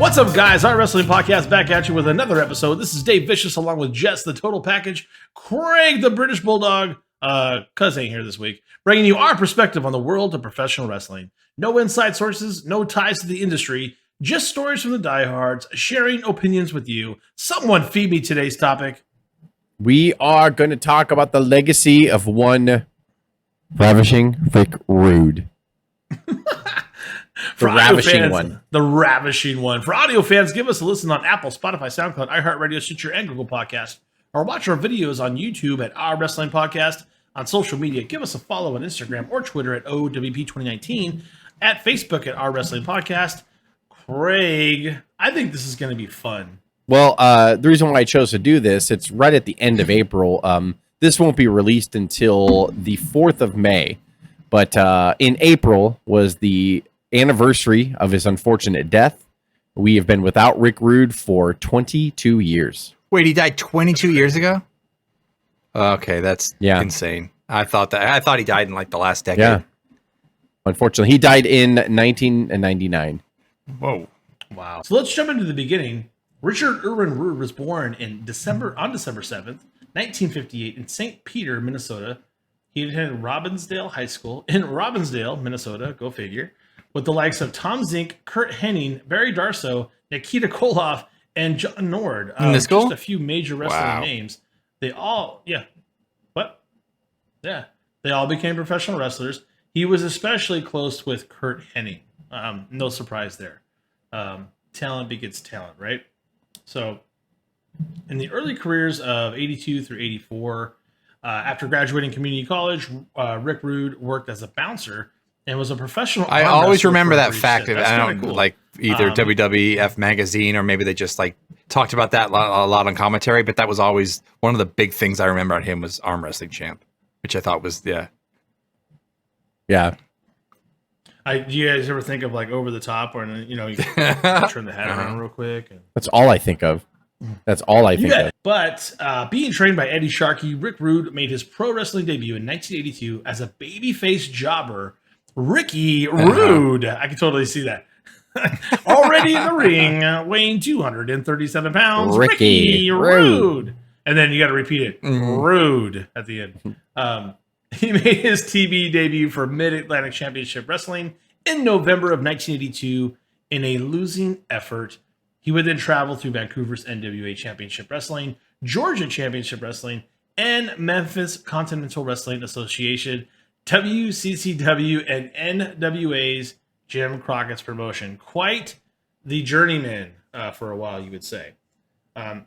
What's up, guys? Our Wrestling Podcast back at you with another episode. This is Dave Vicious along with Jess, the Total Package, Craig, the British Bulldog, cuz ain't here this week, bringing you our perspective on the world of professional wrestling. No inside sources, no ties to the industry, just stories from the diehards, sharing opinions with you. Someone feed me today's topic. We are going to talk about the legacy of one ravishing Rick Rude. The ravishing one. The ravishing one. For audio fans, give us a listen on Apple, Spotify, SoundCloud, iHeartRadio, Stitcher, and Google Podcast. Or watch our videos on YouTube at Our Wrestling Podcast. On social media, give us a follow on Instagram or Twitter at O.W.P 2019. At Facebook at Our Wrestling Podcast. Craig, I think this is going to be fun. Well, the reason why I chose to do this, it's right at the end of April. This won't be released until the 4th of May. But in April was the anniversary of his unfortunate death. We have been without Rick Rude for 22 years. Wait, he died 22 years ago? Okay, that's insane. I thought he died in like the last decade. Yeah. Unfortunately, he died in 1999. Whoa. Wow. So let's jump into the beginning. Richard Irwin Rude was born on December 7th, 1958 in St. Peter, Minnesota. He attended Robbinsdale High School in Robbinsdale, Minnesota, go figure, with the likes of Tom Zink, Kurt Hennig, Barry Darsow, Nikita Koloff, and John Nord. Just a few major wrestling names. They all, they all became professional wrestlers. He was especially close with Kurt Hennig. No surprise there. Talent begets talent, right? So, in the early careers of 82 through 84, after graduating community college, Rick Rude worked as a bouncer and was a professional. I always remember that fact. I don't cool. Like either WWF magazine or maybe they just like talked about that a lot on commentary. But that was always one of the big things I remember on him was arm wrestling champ, which I thought was yeah. Do you guys ever think of like Over the Top, or you turn the head around real quick? That's all I think of. That's all I think of. But being trained by Eddie Sharkey, Rick Rude made his pro wrestling debut in 1982 as a babyface jobber, Ricky Rude. I can totally see that. Already in the ring, weighing 237 pounds, Ricky Rude. And then you got to repeat it, Rude at the end. He made his TV debut for Mid-Atlantic Championship Wrestling in November of 1982 in a losing effort. He would then travel through Vancouver's NWA Championship Wrestling, Georgia Championship Wrestling, and Memphis Continental Wrestling Association, WCCW, and NWA's Jim Crockett's promotion. Quite the journeyman for a while, you would say.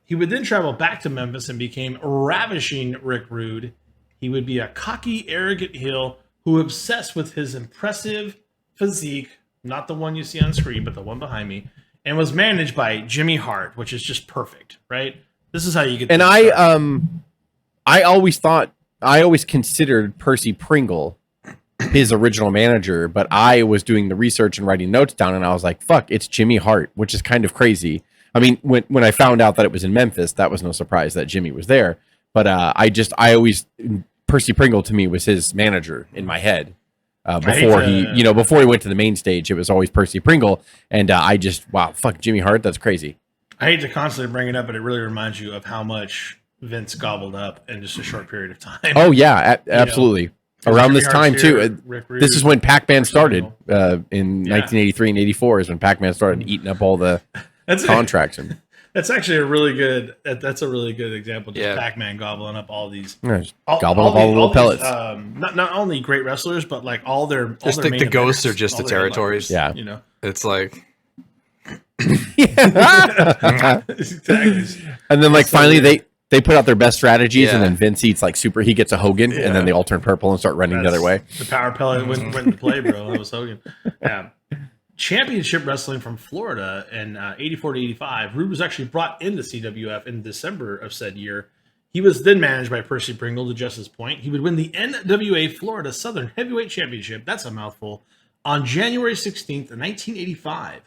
He would then travel back to Memphis and became Ravishing Rick Rude. He would be a cocky, arrogant heel who obsessed with his impressive physique, not the one you see on screen, but the one behind me, and was managed by Jimmy Hart, which is just perfect, right? This is how you get. And I always considered Percy Pringle his original manager, but I was doing the research and writing notes down, and I was like, "Fuck, it's Jimmy Hart," which is kind of crazy. I mean, when I found out that it was in Memphis, that was no surprise that Jimmy was there. But Percy Pringle to me was his manager in my head. Before he went to the main stage, it was always Percy Pringle. And fuck Jimmy Hart. That's crazy. I hate to constantly bring it up, but it really reminds you of how much Vince gobbled up in just a short period of time. Oh yeah, absolutely. Around this time too. This is when Pac-Man started in 1983 and 84 is when Pac-Man started eating up all the contracts. That's actually a really good example. Just Pac-Man gobbling up all these, gobbling up all the little pellets. Not only great wrestlers, but like all their the ghosts are just the territories. Yeah, it's like exactly. And then finally they put out their best strategies, and then Vince eats he gets a Hogan, and then they all turn purple and start running the other way. The power pellet went into play, bro. That was Hogan. Yeah. Championship Wrestling from Florida in 84 to 85. Rude was actually brought into CWF in December of said year. He was then managed by Percy Pringle, to Jess's point. He would win the NWA Florida Southern Heavyweight Championship, that's a mouthful, on January 16th, 1985.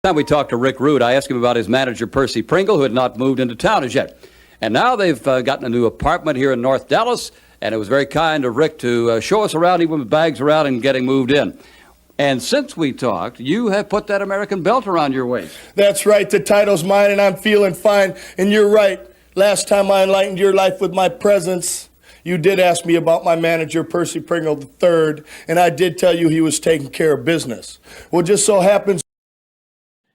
Time we talked to Rick Rude, I asked him about his manager, Percy Pringle, who had not moved into town as yet. And now they've gotten a new apartment here in North Dallas, and it was very kind of Rick to show us around, even with bags around and getting moved in. And since we talked, you have put that American belt around your waist. That's right. The title's mine, and I'm feeling fine. And you're right. Last time I enlightened your life with my presence, you did ask me about my manager, Percy Pringle III, and I did tell you he was taking care of business. Well, just so happens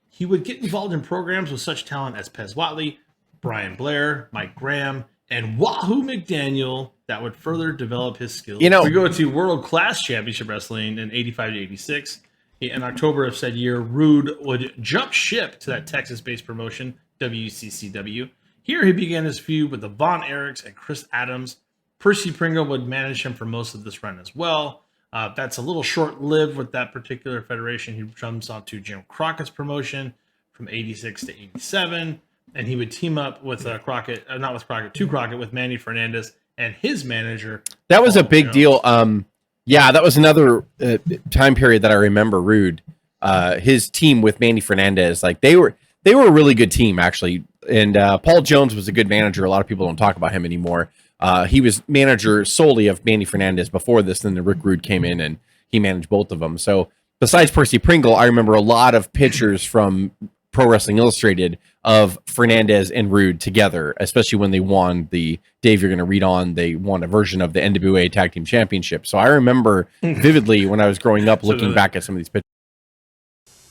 he would get involved in programs with such talent as Pez Whatley, Brian Blair, Mike Graham, and Wahoo McDaniel that would further develop his skills. You know, we go to World Class Championship Wrestling in 85 to 86. In October of said year, Rude would jump ship to that Texas-based promotion, WCCW. Here he began his feud with the Von Erichs and Chris Adams. Percy Pringle would manage him for most of this run as well. That's a little short-lived with that particular federation. He jumps onto Jim Crockett's promotion from 86 to 87, and he would team up with Crockett, not with Crockett, to Crockett, with Manny Fernandez and his manager. That was a big deal. Yeah, that was another time period that I remember. Rude, his team with Manny Fernandez, like they were a really good team actually. And Paul Jones was a good manager. A lot of people don't talk about him anymore. He was manager solely of Manny Fernandez before this. Then Rick Rude came in and he managed both of them. So besides Percy Pringle, I remember a lot of pictures from Pro Wrestling Illustrated of Fernandez and Rude together, especially when they won the Dave, you're going to read on, they won a version of the NWA Tag Team Championship. So I remember vividly when I was growing up looking back at some of these pictures.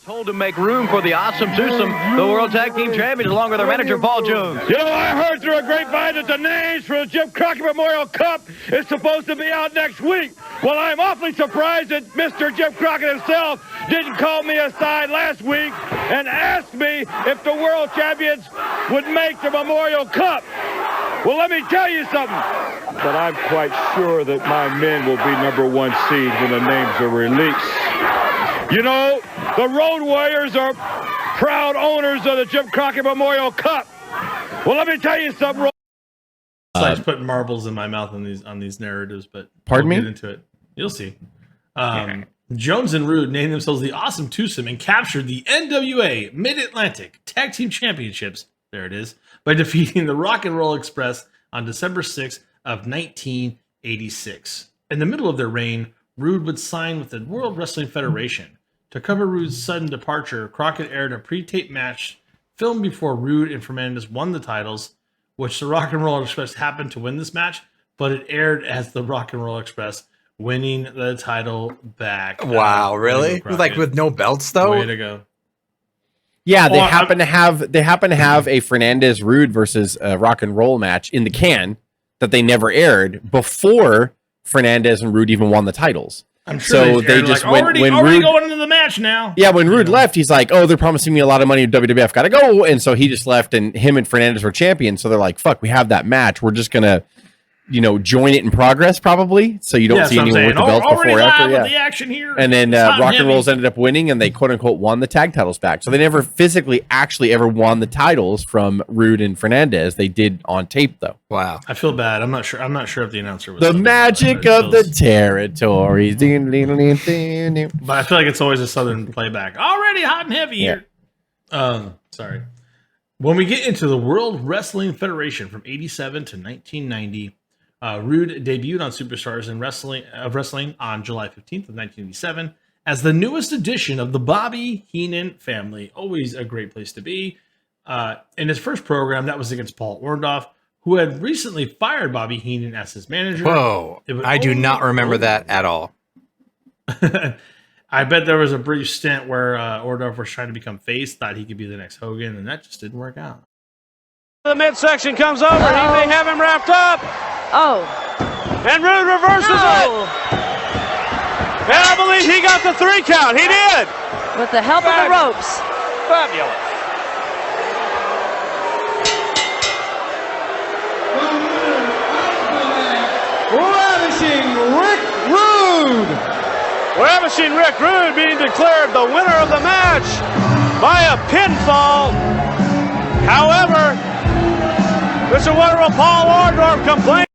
Told to make room for the Awesome Twosome, the World Tag Team Champions, along with their manager, Paul Jones. You know, I heard through a grapevine that the names for the Jim Crockett Memorial Cup is supposed to be out next week. Well, I'm awfully surprised that Mr. Jim Crockett himself didn't call me aside last week and ask me if the World Champions would make the Memorial Cup. Well, let me tell you something. But I'm quite sure that my men will be #1 seed when the names are released. You know, the Road Warriors are proud owners of the Jim Crockett Memorial Cup. Well, let me tell you something. I was putting marbles in my mouth on these narratives, but pardon we'll me? get into it. You'll see. Jones and Rude named themselves the Awesome Twosome and captured the NWA Mid-Atlantic Tag Team Championships. There it is, by defeating the Rock and Roll Express on December 6th of 1986. In the middle of their reign, Rude would sign with the World Wrestling Federation. To cover Rude's sudden departure, Crockett aired a pre-taped match filmed before Rude and Fernandez won the titles, which the Rock and Roll Express happened to win this match, but it aired as the Rock and Roll Express winning the title back. Wow, really? Like with no belts though? Way to go. Yeah, they happen to have a Fernandez Rude versus Rock and Roll match in the can that they never aired before Fernandez and Rude even won the titles. I'm sure so they just like, when already Rude going into the match now. Yeah, when Rude left, he's like, "Oh, they're promising me a lot of money in WWF. Gotta go." And so he just left, and him and Fernandez were champions. So they're like, "Fuck, we have that match. We're just gonna, join it in progress, probably." So you don't see anyone with the belts before or after. Yeah, the action here. And then Rock and Rolls ended up winning, and they quote unquote won the tag titles back. So they never physically actually ever won the titles from Rude and Fernandez. They did on tape though. Wow, I feel bad. I'm not sure if the announcer was the magic of the territories. But I feel like it's always a southern playback. Already hot and heavy here. Sorry. When we get into the World Wrestling Federation from 87 to 1990, Rude debuted on Superstars of Wrestling on July 15th of 1987 as the newest addition of the Bobby Heenan family. Always a great place to be. In his first program, that was against Paul Orndorff, who had recently fired Bobby Heenan as his manager. Whoa, I do not remember that at all. I bet there was a brief stint where Orndorff was trying to become face, thought he could be the next Hogan, and that just didn't work out. The midsection comes over. He may have him wrapped up. Oh. And Rude reverses it. And I believe he got the 3 count. He did. With the help of the ropes. Fabulous. Ravishing Rick Rude being declared the winner of the match by a pinfall. However, Mr. Wonderful Paul Orndorff complained.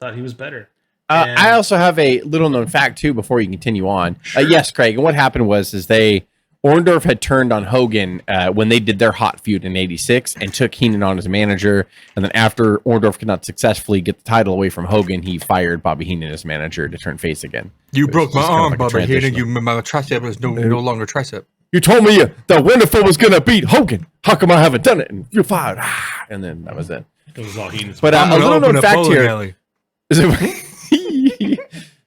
Thought he was better. I also have a little known fact too before you continue on. Sure. Yes, Craig. And what happened was they Orndorff had turned on Hogan when they did their hot feud in '86 and took Heenan on as manager. And then after Orndorff could not successfully get the title away from Hogan, he fired Bobby Heenan as manager to turn face again. You broke my arm, like Bobby Heenan. My tricep is no longer tricep. You told me that Wonderful was going to beat Hogan. How come I haven't done it? And you're fired. And then that was it. It was all Heenan's. But a little known fact here.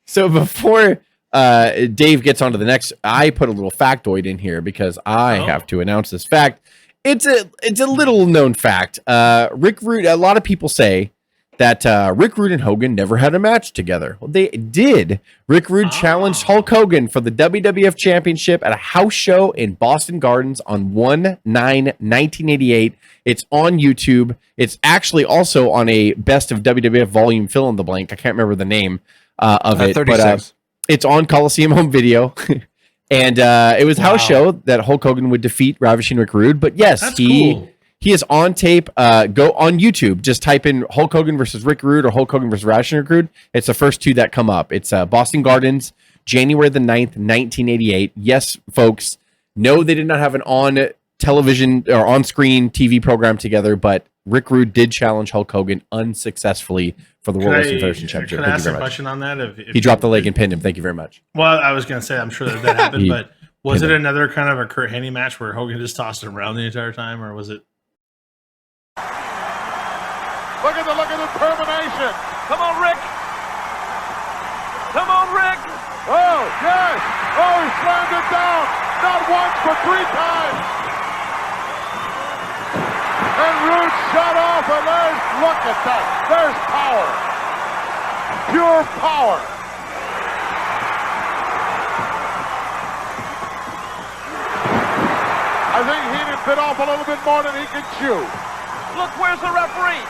So before Dave gets on to the next, I put a little factoid in here because I have to announce this fact. It's a little known fact. Rick Rude, a lot of people say that Rick Rude and Hogan never had a match together. Well, they did. Rick Rude challenged Hulk Hogan for the WWF Championship at a house show in Boston Gardens on 1/9/1988. It's on YouTube. It's actually also on a Best of WWF volume fill in the blank. I can't remember the name of it. 36. But it's on Coliseum Home Video. And it was a house show that Hulk Hogan would defeat Ravishing Rick Rude. But yes, he is on tape. Go on YouTube. Just type in Hulk Hogan versus Rick Rude or Hulk Hogan versus Ravishing Rick Rude. It's the first two that come up. It's Boston Gardens, January the 9th, 1988. Yes, folks. No, they did not have an on television or on-screen TV program together, but Rick Rude did challenge Hulk Hogan unsuccessfully for the World Wrestling Federation Championship. Can I ask a question on that? If he dropped the leg and pinned him. Thank you very much. Well, I was going to say, I'm sure that happened, but was it another kind of a Kurt Hennig match where Hogan just tossed him around the entire time, or was it? Look at the determination. Come on, Rick. Come on, Rick. Oh, yes. Oh, he slammed it down. Not once, but 3 times. And Rude shut off, and look at that. There's power. Pure power. I think Heenan bit off a little bit more than he could chew. Look, where's the referee?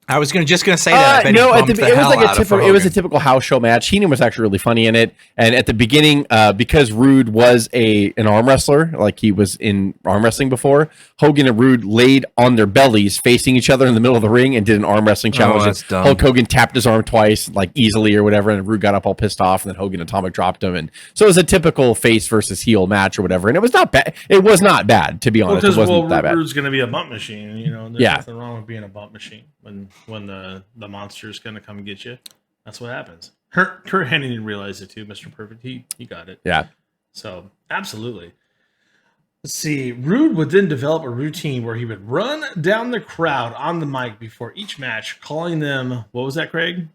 I was just gonna say that. It was a typical house show match. Heenan was actually really funny in it. And at the beginning, because Rude was an arm wrestler, like he was in arm wrestling before, Hogan and Rude laid on their bellies facing each other in the middle of the ring and did an arm wrestling challenge. That's dumb. Hulk Hogan tapped his arm twice, like easily or whatever, and Rude got up all pissed off, and then Hogan atomic dropped him. And so it was a typical face versus heel match or whatever. And it was not bad. It was not bad, to be honest. It wasn't that bad. Rude's going to be a bump machine. There's nothing wrong with being a bump machine when the monster's going to come and get you. That's what happens. Kurt Hennig didn't realize it too, Mr. Perfect. He got it. Yeah. So, absolutely. Let's see. Rude would then develop a routine where he would run down the crowd on the mic before each match, calling them, what was that, Craig?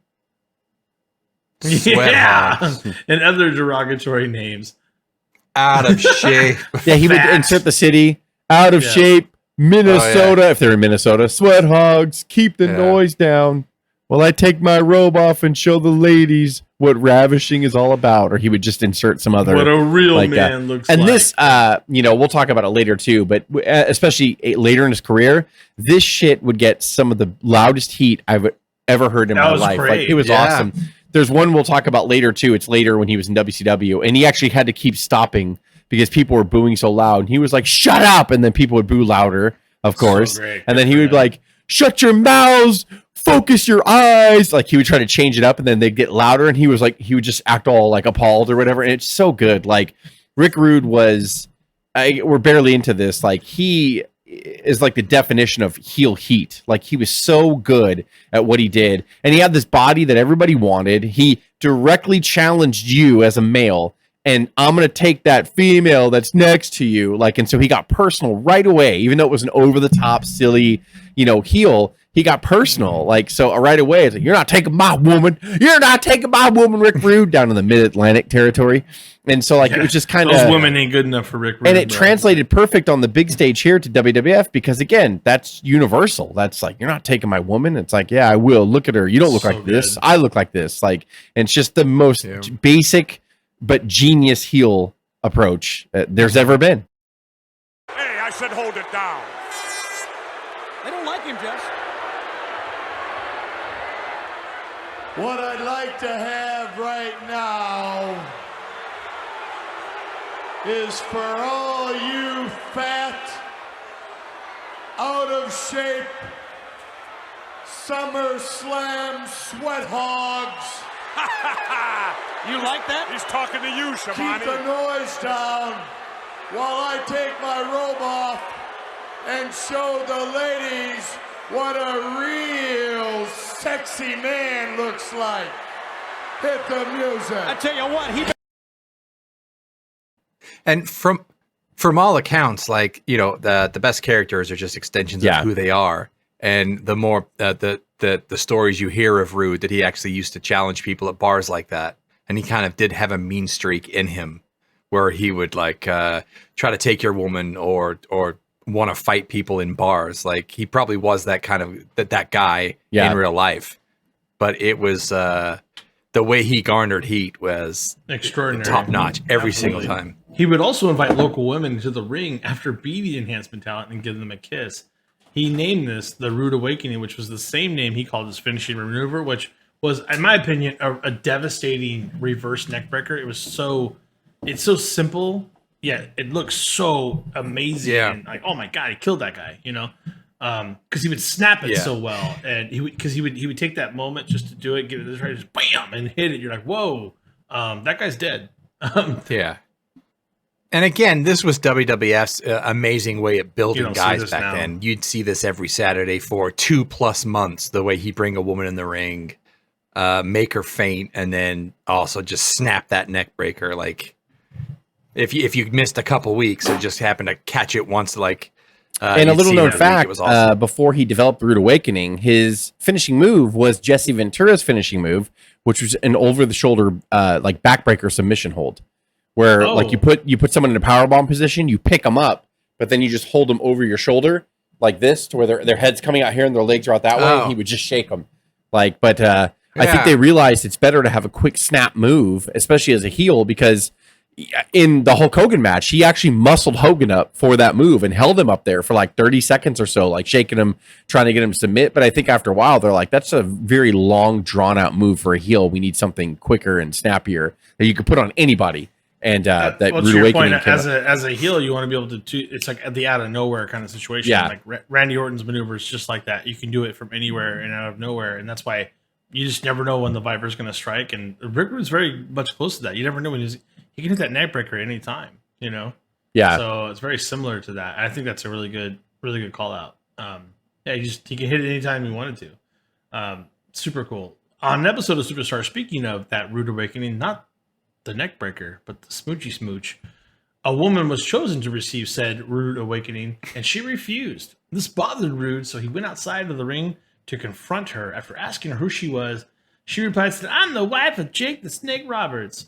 Sweat and other derogatory names. Out of shape. Yeah, he would insert the city. Out of shape. Minnesota, if they're in Minnesota, sweat hogs, keep the noise down. Well, I take my robe off and show the ladies what ravishing is all about. Or he would just insert some other. What a real man looks like. And this, we'll talk about it later too, but especially later in his career, this shit would get some of the loudest heat I've ever heard in my life. Great. Like, it was awesome. There's one we'll talk about later too. It's later when he was in WCW, and he actually had to keep stopping because people were booing so loud. And he was like, shut up. And then people would boo louder, of course. So and then he would be like, shut your mouths, focus your eyes. Like he would try to change it up and then they'd get louder. And he would just act all like appalled or whatever. And it's so good. Like Rick Rude we're barely into this. Like he is like the definition of heel heat. Like he was so good at what he did. And he had this body that everybody wanted. He directly challenged you as a male. And I'm going to take that female that's next to you. Like, and so he got personal right away, even though it was an over the top, silly, heel, he got personal. Like, so right away, it's like, you're not taking my woman. You're not taking my woman, Rick Rude, down in the mid-Atlantic territory. And so, like, it was just kind of. Those women ain't good enough for Rick Rude. And it translated perfect on the big stage here to WWF because, again, that's universal. That's like, you're not taking my woman. It's like, yeah, I will. Look at her. You don't look like this. I look like this. Like, and it's just the most basic but genius heel approach there's ever been. Hey, I said hold it down. They don't like him, Jess. What I'd like to have right now is for all you fat, out of shape, SummerSlam sweat hogs You like that? He's talking to you, Shamani. Keep the noise down while I take my robe off and show the ladies what a real sexy man looks like. Hit the music. I tell you what, And from all accounts, like, you know, the best characters are just extensions of who they are. And the more the stories you hear of Rude, that he actually used to challenge people at bars like that, and he kind of did have a mean streak in him, where he would like try to take your woman or want to fight people in bars. Like, he probably was that kind of that guy in real life. But it was the way he garnered heat was extraordinary, top notch every single time. He would also invite local women to the ring after beating Enhancement Talent and give them a kiss. He named this the Rude Awakening, which was the same name he called his finishing maneuver, which was, in my opinion, a devastating reverse neckbreaker. It's so simple, yet it looks so amazing. Yeah. And like, oh my god, he killed that guy, you know, because he would snap it so well, and he would take that moment just to do it, give it this right, just bam, and hit it. You're like, whoa, that guy's dead. Yeah. And again, this was WWF's amazing way of building guys back then. You'd see this every Saturday for 2+ months, the way he'd bring a woman in the ring, make her faint, and then also just snap that neck breaker. Like, if you missed a couple weeks or just happened to catch it once, like, and a little known fact, awesome. before he developed Rude Awakening, his finishing move was Jesse Ventura's finishing move, which was an over-the-shoulder like backbreaker submission hold, where like you put someone in a powerbomb position, you pick them up, but then you just hold them over your shoulder like this, to where their head's coming out here and their legs are out that way, and he would just shake them. Like, but I think they realized it's better to have a quick snap move, especially as a heel, because in the Hulk Hogan match, he actually muscled Hogan up for that move and held him up there for like 30 seconds or so, like shaking him, trying to get him to submit. But I think after a while, they're like, that's a very long, drawn-out move for a heel. We need something quicker and snappier that you could put on anybody. And that Rude Awakening as a heel, you want to be able to it's like the out of nowhere kind of situation. Yeah. Like Randy Orton's maneuver is just like that. You can do it from anywhere and out of nowhere, and that's why you just never know when the Viper's going to strike. And Rick was very much close to that. You never know when he can hit that neck breaker at any time, you know? Yeah. So it's very similar to that. I think that's a really good call out. He can hit it anytime he wanted to. Super cool. On an episode of Superstar, speaking of that Rude Awakening, not the neck breaker, but the smoochy smooch, a woman was chosen to receive said Rude Awakening, and she refused. This bothered Rude, so he went outside of the ring to confront her. After asking her who she was, she replied, "I'm the wife of Jake the Snake Roberts."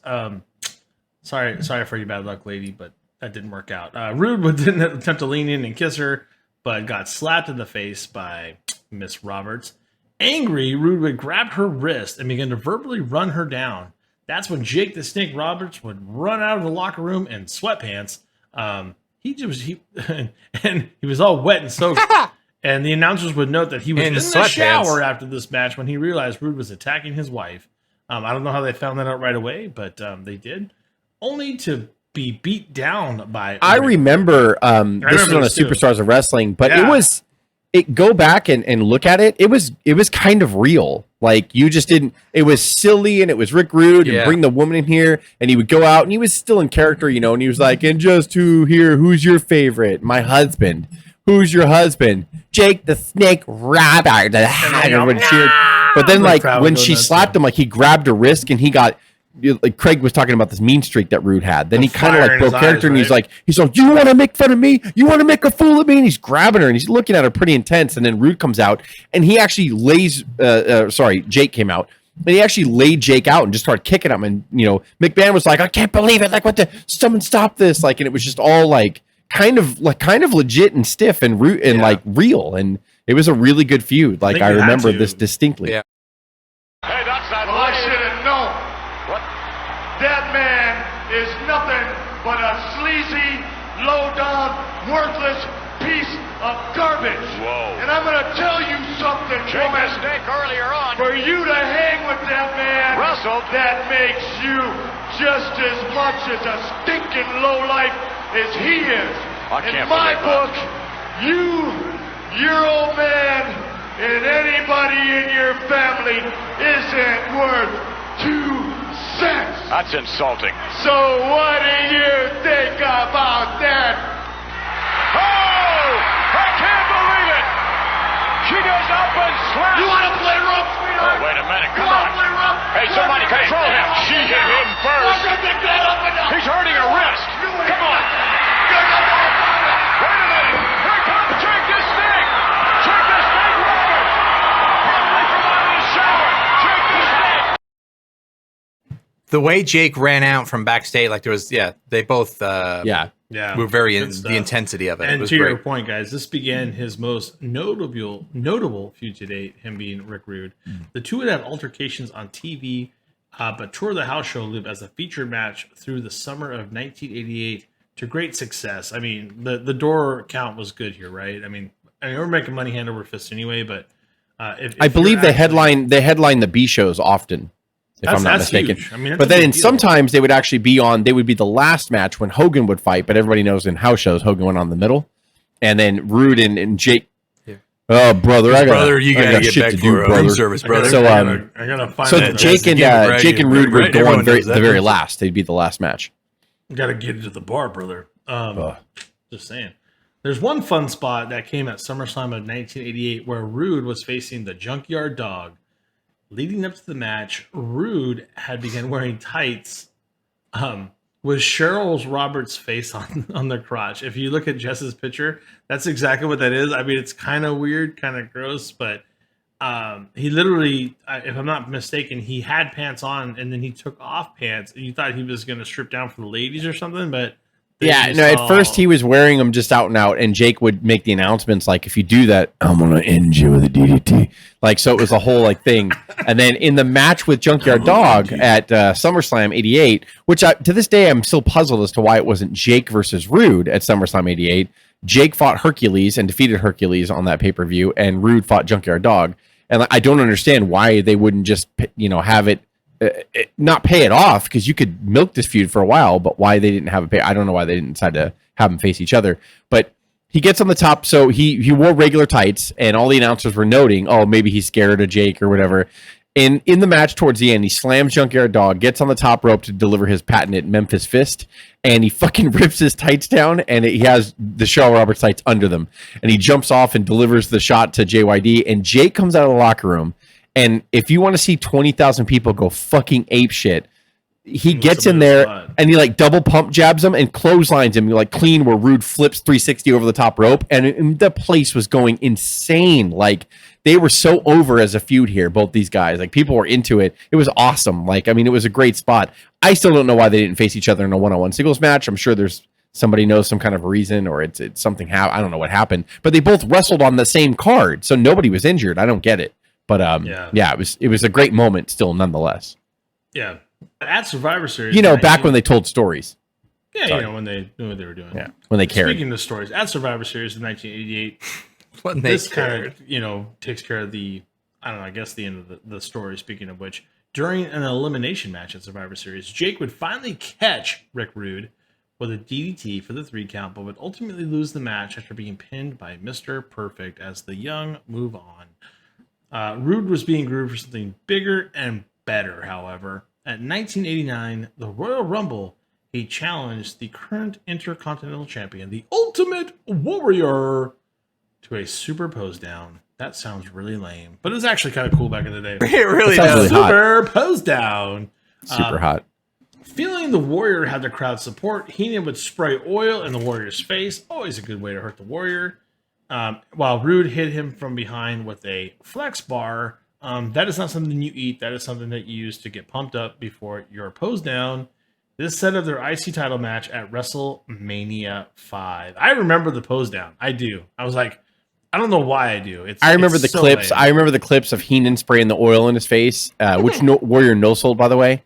Sorry for your bad luck, lady, but that didn't work out. Rude didn't attempt to lean in and kiss her, but got slapped in the face by Miss Roberts. Angry, Rude would grab her wrist and begin to verbally run her down. That's when Jake the Snake Roberts would run out of the locker room in sweatpants. He was all wet and soaked. And the announcers would note that he was in the shower after this match when he realized Rude was attacking his wife. I don't know how they found that out right away, but they did. Only to be beat down by... I remember this was on the Superstars of Wrestling, but go back and look at it. It was kind of real. Like, you just didn't... It was silly, and it was Rick Rude, and bring the woman in here, and he would go out, and he was still in character, you know, and he was like, and just who's your favorite? My husband. Who's your husband? Jake the Snake Roberts. Everyone cheered. But then, like, when she slapped him, like, he grabbed her wrist, and he got... Like Craig was talking about this mean streak that Rude had. Then he kind of like broke character, and he's like, "You want to make fun of me? You want to make a fool of me?" And he's grabbing her, and he's looking at her pretty intense. And then Rude comes out, and he actually lays. Jake came out, and he actually laid Jake out and just started kicking him. And you know, McMahon was like, "I can't believe it! Like, what the? Someone stop this!" Like, and it was just all like kind of legit and stiff and like real, and it was a really good feud. Like, I remember this distinctly. Yeah. Hey, that's that. I should have known. That man is nothing but a sleazy, low-down, worthless piece of garbage. Whoa. And I'm going to tell you something, woman. Mistake earlier on. For you to hang with that man, Russell, that makes you just as much as a stinking lowlife as he is. In my book, your old man, and anybody in your family isn't worth 2 cents. That's insulting. So what do you think about that? Oh! I can't believe it! She goes up and slaps. You want to play rough, sweetheart? Oh, wait a minute. Come You on. want to play rough? Hey, somebody control him. She hit him first. He's hurting her wrist. Come on. Wait a minute. Here comes Jake the Snake. Jake the Snake Roberts. Finally come out of the shower. Jake the Snake. The way Jake ran out from backstage, like there was, they both, Yeah. Yeah, were very good stuff. the intensity of it. And it was to your great. point, guys, this began his most notable feud to date, him being Rick Rude. The two would have altercations on TV, but Tour of the House show lived as a featured match through the summer of 1988 to great success. I mean, the door count was good here, right? I mean, we're making money hand over fist anyway, but if I believe you're they headline the B shows often, if I'm not mistaken. huge. I mean, that's but a then big in deal. sometimes they would actually be on. They would be the last match when Hogan would fight. But everybody knows in house shows Hogan went on the middle, and then Rude and Jake. Yeah. Oh, brother, I got you gotta get back for room service, brother. So I gotta find so that. Jake and Rude would go on the very last. They'd be the last match. Gotta get into the bar, brother. Just saying. There's one fun spot that came at SummerSlam of 1988 where Rude was facing the Junkyard Dog. Leading up to the match, Rude had begun wearing tights with Cheryl Roberts' face on their crotch. If you look at Jess's picture, that's exactly what that is. I mean, it's kind of weird, kind of gross, but he literally, if I'm not mistaken, he had pants on and then he took off pants. And you thought he was going to strip down for the ladies or something, but At first he was wearing them just out and out, and Jake would make the announcements like, "If you do that, I'm gonna end you with a DDT." Like, so it was a whole thing. And then in the match with Junkyard Dog at SummerSlam '88, which to this day I'm still puzzled as to why it wasn't Jake versus Rude at SummerSlam '88. Jake fought Hercules and defeated Hercules on that pay-per-view, and Rude fought Junkyard Dog. And I don't understand why they wouldn't just have it. Not pay it off, because you could milk this feud for a while, but why they didn't have a pay, I don't know why they didn't decide to have them face each other. But he gets on the top, so he wore regular tights, and all the announcers were noting, oh, maybe he's scared of Jake or whatever. And in the match towards the end, he slams Junkyard Dog, gets on the top rope to deliver his patented Memphis Fist, and he fucking rips his tights down, and he has the Cheryl Roberts tights under them, and he jumps off and delivers the shot to JYD, and Jake comes out of the locker room. And if you want to see 20,000 people go fucking ape shit, he gets in there and he double pump jabs him and clotheslines him clean, where Rude flips 360 over the top rope, and the place was going insane. They were so over as a feud here, both these guys. People were into it. It was awesome. It was a great spot. I still don't know why they didn't face each other in a one-on-one singles match. I'm sure there's somebody knows some kind of reason, or it's something. I don't know what happened, but they both wrestled on the same card, so nobody was injured. I don't get it. But it was a great moment still, nonetheless. Yeah, at Survivor Series, back when they told stories. Yeah, Sorry. when they knew what they were doing. Yeah, when they cared. Speaking of stories, at Survivor Series in 1988, When they this kind of takes care of the I guess the end of the story. Speaking of which, during an elimination match at Survivor Series, Jake would finally catch Rick Rude with a DDT for the 3 count, but would ultimately lose the match after being pinned by Mr. Perfect as the Young move on. Rude was being groomed for something bigger and better, however. At 1989, the Royal Rumble, he challenged the current Intercontinental Champion, the Ultimate Warrior, to a super pose down. That sounds really lame, but it was actually kind of cool back in the day. It really does. does. Super pose down. Super hot. Feeling the Warrior had the crowd support, Heenan would spray oil in the Warrior's face. Always a good way to hurt the Warrior. While Rude hit him from behind with a flex bar. That is not something you eat. That is something that you use to get pumped up before your pose down. This set up their IC title match at WrestleMania 5. I remember the pose down. I do. I was like, I don't know why I do. I remember the so clips. lame. I remember the clips of Heenan spraying the oil in his face, which Warrior no-sold, by the way.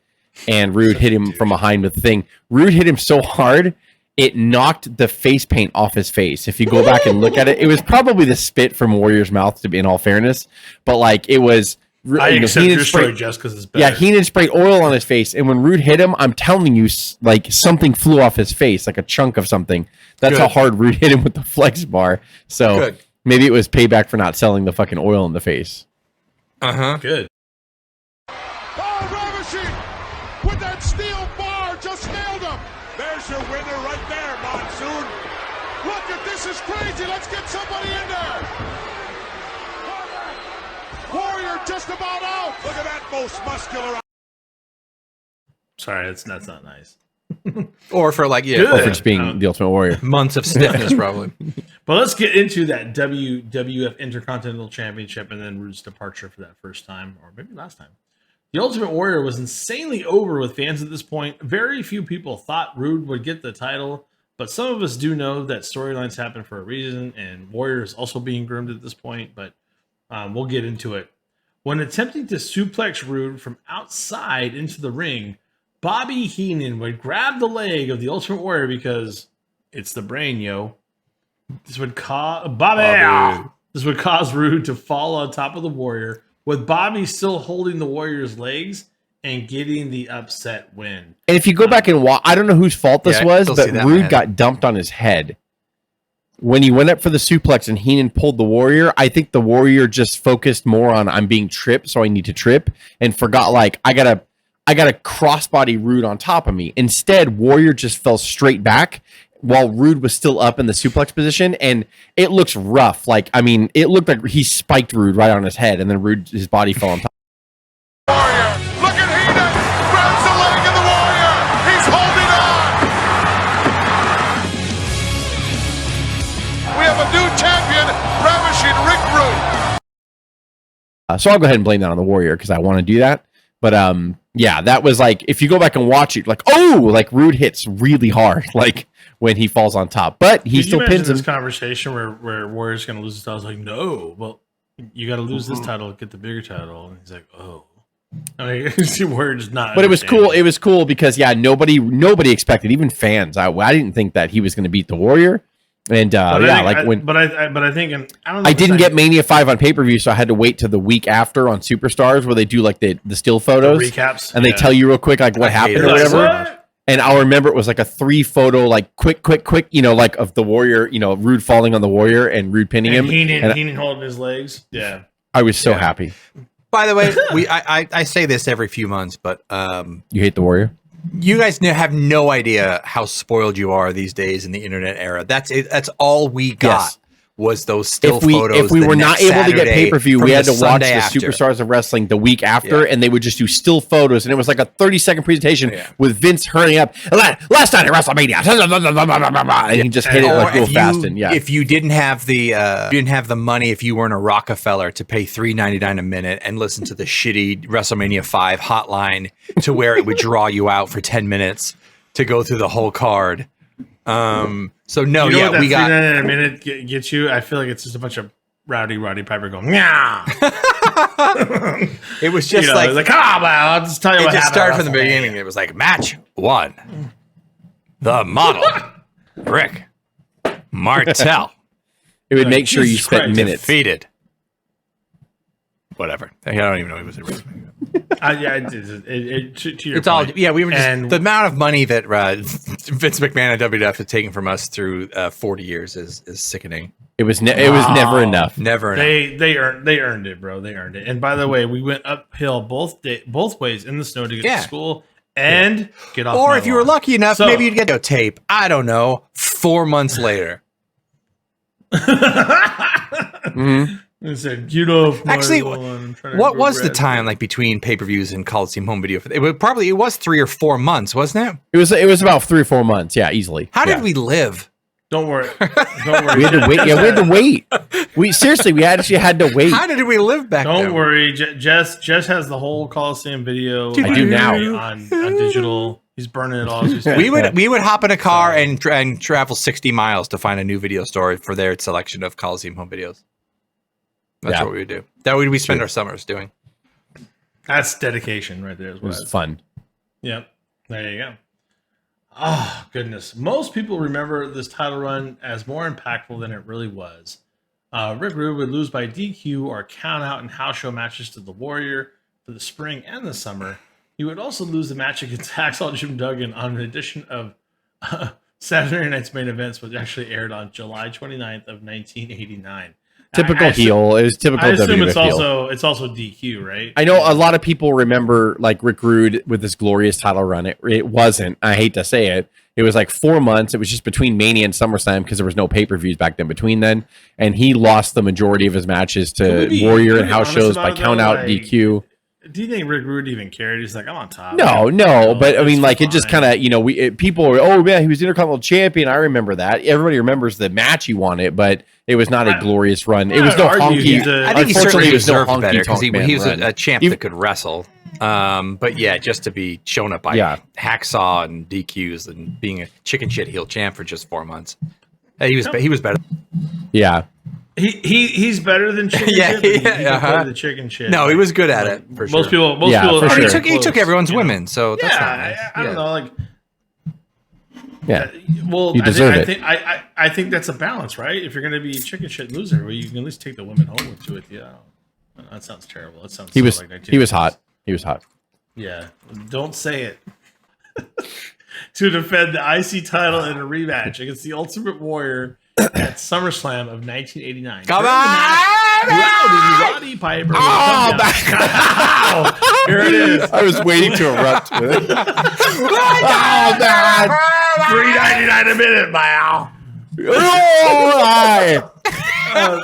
And Rude hit him from behind with the thing. Rude hit him so hard, it knocked the face paint off his face. If you go back and look at it, it was probably the spit from Warrior's mouth, to be in all fairness. But it was. I accept Heenan your story just because it's better. Yeah, Heenan sprayed oil on his face, and when Rude hit him, I'm telling you, something flew off his face, like a chunk of something. That's how hard Rude hit him with the flex bar. So maybe it was payback for not selling the fucking oil in the face. Uh-huh. Good. Oh, Robinson with that that steel bar just nailed him. There's your winner right there, Monsoon. Look at this, is crazy. Let's get somebody in there. Warrior just about out. Look at that most muscular. Sorry, that's not nice. Or for like, Or for just being the Ultimate Warrior. months of stiffness, probably. But let's get into that WWF Intercontinental Championship and then Rude's departure for that first time, or maybe last time. The Ultimate Warrior was insanely over with fans at this point. Very few people thought Rude would get the title, but some of us do know that storylines happen for a reason, and Warrior is also being groomed at this point, but we'll get into it. When attempting to suplex Rude from outside into the ring, Bobby Heenan would grab the leg of the Ultimate Warrior because it's the brain, yo. This would cause This would cause Rude to fall on top of the Warrior, with Bobby still holding the Warrior's legs and getting the upset win. And if you go back and watch, I don't know whose fault this was, but Rude head. got dumped on his head. When he went up for the suplex and Heenan pulled the Warrior, I think the Warrior just focused more on I'm being tripped, so I need to trip, and forgot like I gotta crossbody Rude on top of me. Instead, Warrior just fell straight back while Rude was still up in the suplex position, and it looks rough. Like, I mean, it looked like he spiked Rude right on his head, and then Rude, his body fell on top. Warrior, look at Heenan, grabs the leg of the Warrior. He's holding on. We have a new champion, ravishing Rick Rude. So I'll go ahead and blame that on the Warrior because I want to do that. But yeah, that was like, if you go back and watch it, like, oh, like Rude hits really hard, like when he falls on top, but he still pins him. This conversation where Warrior's going to lose his title. I was like, no, well, you got to lose this title to get the bigger title. And he's like, oh, I mean, see, Warrior's not. But it was cool. It was cool because nobody expected, even fans. I didn't think that he was going to beat the Warrior. And I think, and I don't know. I didn't get Mania 5 on pay-per-view, so I had to wait till the week after on Superstars where they do like the still photos, the recaps, and they tell you real quick like what happened or whatever. And I'll remember it was like a 3-photo, like quick, like of the Warrior, Rude falling on the Warrior and Rude pinning him. Heenan holding his legs. Yeah. I was so happy. By the way, I say this every few months, but you hate the Warrior? You guys have no idea how spoiled you are these days in the internet era. That's it. That's all we got was those still photos. If we were not able to get pay-per-view, we had to watch the after. Superstars of Wrestling the week after, and they would just do still photos, and it was like a 30-second presentation with Vince hurrying up. Last night at WrestleMania, and he just hit it like real fast. And if you didn't have the money, if you weren't a Rockefeller to pay $3.99 a minute and listen to the shitty WrestleMania 5 hotline to where it would draw you out for 10 minutes to go through the whole card. So no, you know what that we got in a minute get you. I feel like it's just a bunch of Roddy Piper going, yeah. It was just like, I'll just tell you what happened. It just started from the beginning. It was like match 1, the model, Rick Martel. It would make sure you spent minutes. Defeated. Whatever. I don't even know he was at WrestleMania. To your it's point. all we were just the amount of money that Vince McMahon and WWF has taken from us through 40 years is sickening. It was never enough. Never enough. They earned it, bro. They earned it. And by the way, we went uphill both ways in the snow to get to school and get off. Or if you were lucky enough, so, maybe you'd get a tape. I don't know. 4 months later. Mm-hmm. It said, get off my Actually, lawn. What was the time like between pay-per-views and Coliseum home video? It was 3 or 4 months, wasn't it? It was about 3 or 4 months. Yeah, easily. How did we live? Don't worry. Don't worry. We had to wait. Yeah, we had to wait. We actually had to wait. How did we live back then? Don't worry. Jess has the whole Coliseum video. I do now on digital. He's burning it all. We would hop in a car and travel 60 miles to find a new video store for their selection of Coliseum home videos. That's what we would do. That would we spend our summers doing. That's dedication right there. It was fun. Yep. There you go. Oh, goodness. Most people remember this title run as more impactful than it really was. Rick Rude would lose by DQ or count out in house show matches to the Warrior for the spring and the summer. He would also lose the match against Hacksaw Jim Duggan on an edition of Saturday Night's Main Events, which actually aired on July 29th of 1989. Typical heel. It was typical I assume WWF heel. it's also DQ, right? I know a lot of people remember like Rick Rude with this glorious title run. It wasn't. I hate to say it. It was like 4 months. It was just between Mania and SummerSlam because there was no pay-per-views back then between then. And he lost the majority of his matches to Warrior and house shows by count out DQ. Do you think Rick Rude even cared? He's like, I'm on top. No, but I mean, like, it just kind of, people were, oh man, he was Intercontinental Champion. I remember that. Everybody remembers the match he won it, but it was not a glorious run. It was no honky. I think he certainly deserved better because he was run. a champ that could wrestle. But yeah, just to be shown up by Hacksaw and DQs and being a chicken shit heel champ for just 4 months, he was better. Yeah. He's better than chicken shit. He the chicken shit. No, he was good at it. For most sure. people. For sure. He took everyone's women, so that's not nice. I don't know, like. Yeah. Well, you deserve it. I think that's a balance, right? If you're going to be a chicken shit loser, well, you can at least take the women home to it. Yeah. That sounds terrible. That sounds. He was hot. He was hot. Yeah. Don't say it. To defend the IC title in a rematch against the Ultimate Warrior at SummerSlam of 1989. Come on! Roddy Piper. Here it is. I was waiting to erupt with it. Oh, man. $3.99 a minute, man.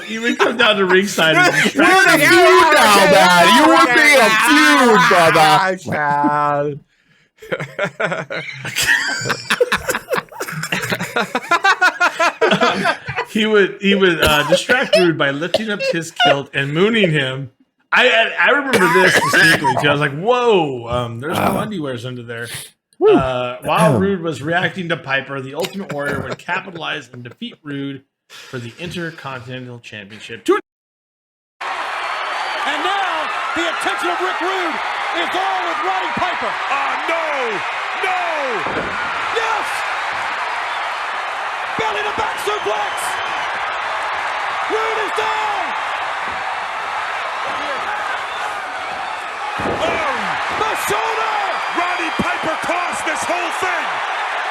You would come down to ringside and We're in a feud now, man. You would be a feud, brother. He would distract Rude by lifting up his kilt and mooning him. I remember this distinctly too. I was like, "Whoa, there's no underwears under there." While Rude was reacting to Piper, the Ultimate Warrior would capitalize and defeat Rude for the Intercontinental Championship. And now the attention of Rick Rude is all with Roddy Piper. No! Yes! Belly to back suplex! Rude is down! The shoulder! Roddy Piper caused this whole thing!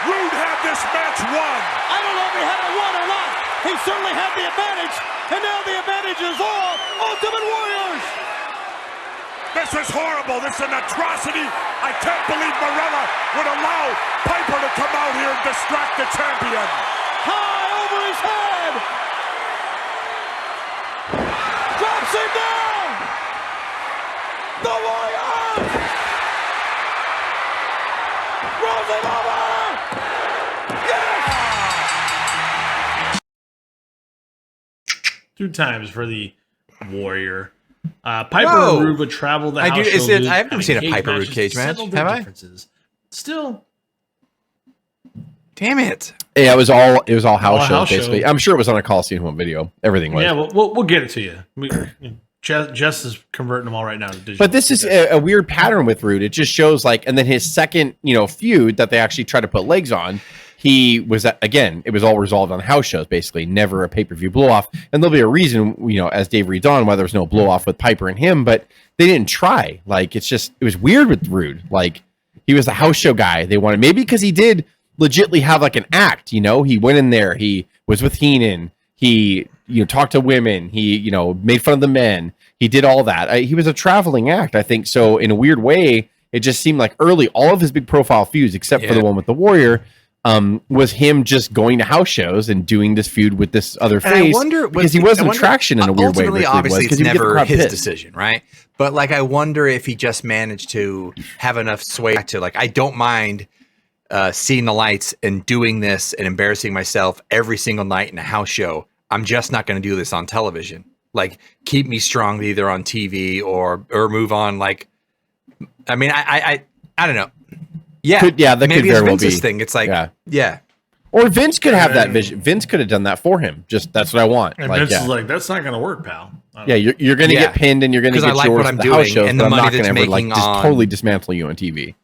Rude had this match won! I don't know if he had it won or not. He certainly had the advantage, and now the advantage is all Ultimate Warriors! This is horrible. This is an atrocity. I can't believe Morella would allow Piper to come out here and distract the champion. High over his head. Drops him down. The Warriors. Rolls him over. Yes. 2 times for the Warrior. Piper and Rude would travel the house show. I haven't seen a Piper Rude cage match. Have I? Still, damn it! Yeah, it was all house shows basically. I'm sure it was on a Coliseum home video. Everything was. Yeah, we'll get it to you. Jess is converting them all right now to digital. But this is a weird pattern with Rude. It just shows and then his second feud that they actually try to put legs on. He was it was all resolved on house shows, basically, never a pay-per-view blow-off. And there'll be a reason, as Dave reads on, why there was no blow-off with Piper and him, but they didn't try. It was weird with Rude. He was a house show guy. They wanted, maybe because he did legitimately have an act, he went in there, he was with Heenan, he talked to women, he made fun of the men, he did all that. He was a traveling act, I think. So in a weird way, it just seemed like early, all of his big profile feuds, except for the one with the Warrior, was him just going to house shows and doing this feud with this other face. I wonder, because he wasn't traction in a weird way. Ultimately, obviously, it's never his decision, right? But I wonder if he just managed to have enough sway to I don't mind seeing the lights and doing this and embarrassing myself every single night in a house show. I'm just not going to do this on television. Keep me strong either on TV or move on. I mean, I don't know. Yeah, that maybe could very well be Vince's thing. It's yeah. Or Vince could have that vision. Vince could have done that for him. Just that's what I want. And Vince is that's not going to work, pal. Yeah, you're going to get pinned and you're going to get yours what I'm doing house shows, and the but I'm money not going to that's ever making just totally dismantle you on TV.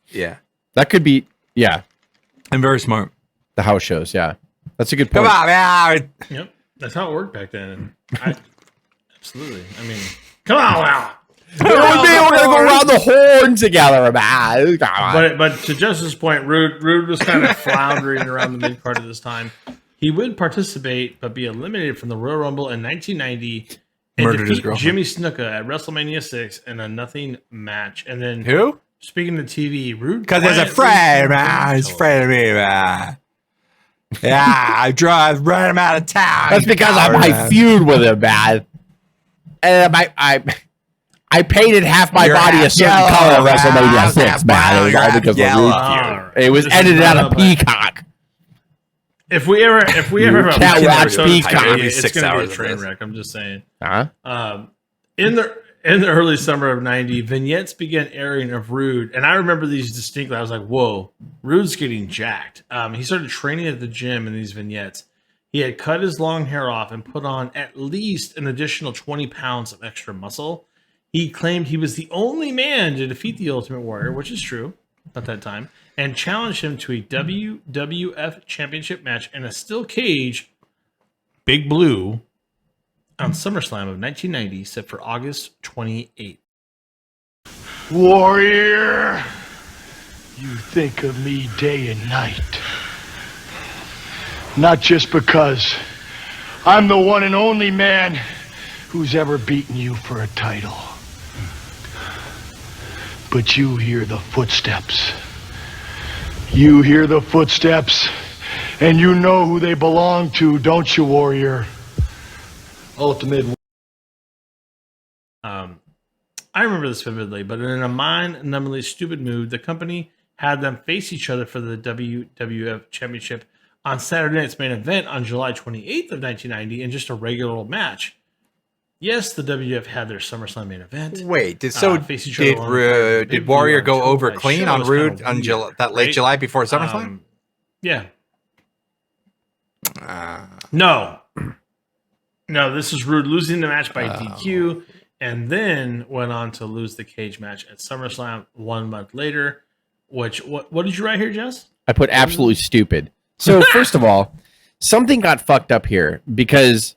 Yeah, that could be. Yeah, I'm very smart. The house shows. Yeah, that's a good point. Come on, man. Yep, that's how it worked back then. Absolutely. I mean, come on now. We're gonna go around the horn together, man. But to Jess's point, Rude was kind of floundering around the mid part of this time. He would participate but be eliminated from the Royal Rumble in 1990 and Murdered his defeat girlfriend. Jimmy Snuka at WrestleMania 6 in a nothing match. And then Who? speaking to TV, Rude Because there's a friend, man. He's a friend of me, man. Yeah, I drive right him out of town. That's because I feud with him, man. And I painted half my body a certain yellow, color at man. WrestleMania 6, man. It was all because of Yellow. Rude feud. It was edited out of Peacock. If we ever have a can't watch episode of Peacock. TV, it's 6 going to be a hours of train this. wreck. I'm just saying. Huh? In the early summer of 90, vignettes began airing of Rude, and I remember these distinctly. I was like, whoa, Rude's getting jacked. He started training at the gym in these vignettes. He had cut his long hair off and put on at least an additional 20 pounds of extra muscle. He claimed he was the only man to defeat the Ultimate Warrior, which is true at that time, and challenged him to a WWF Championship match in a steel cage, Big Blue, on SummerSlam of 1990, set for August 28th. Warrior, you think of me day and night. Not just because I'm the one and only man who's ever beaten you for a title. But you hear the footsteps. You hear the footsteps, and you know who they belong to, don't you, Warrior? Ultimate. I remember this vividly, but in a mind-numbingly stupid mood, the company had them face each other for the WWF Championship on Saturday night's main event on July 28th of 1990 in just a regular old match. Yes, the WWF had their SummerSlam main event. Wait, did face each other on did Warrior go over that clean show on was Rude kinda on weird, that late right? July before SummerSlam? Yeah. No, this is Rude losing the match by DQ, and then went on to lose the cage match at SummerSlam 1 month later. Which what did you write here, Jess? I put absolutely stupid. So first of all, something got fucked up here because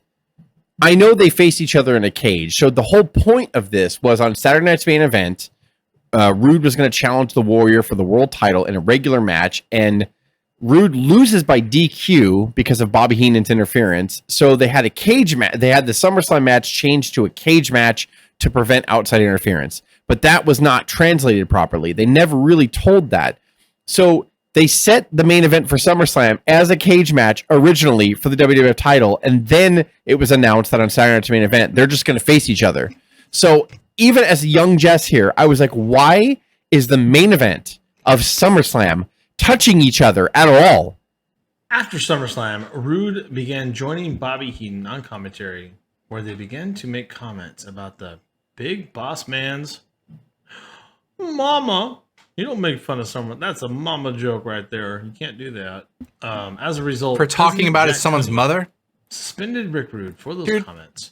I know they faced each other in a cage. So the whole point of this was on Saturday night's main event, Rude was going to challenge the Warrior for the world title in a regular match, and Rude loses by DQ because of Bobby Heenan's interference. So they had a cage match. They had the SummerSlam match changed to a cage match to prevent outside interference. But that was not translated properly. They never really told that. So they set the main event for SummerSlam as a cage match originally for the WWF title, and then it was announced that on Saturday night's main event, they're just going to face each other. So even as a young Jess here, I was like, why is the main event of SummerSlam touching each other at all? After SummerSlam, Rude began joining Bobby Heenan on commentary, where they began to make comments about the big boss man's mama. You don't make fun of someone. That's a mama joke right there. You can't do that. As a result, For talking about it, someone's mother? suspended Rick Rude for those comments,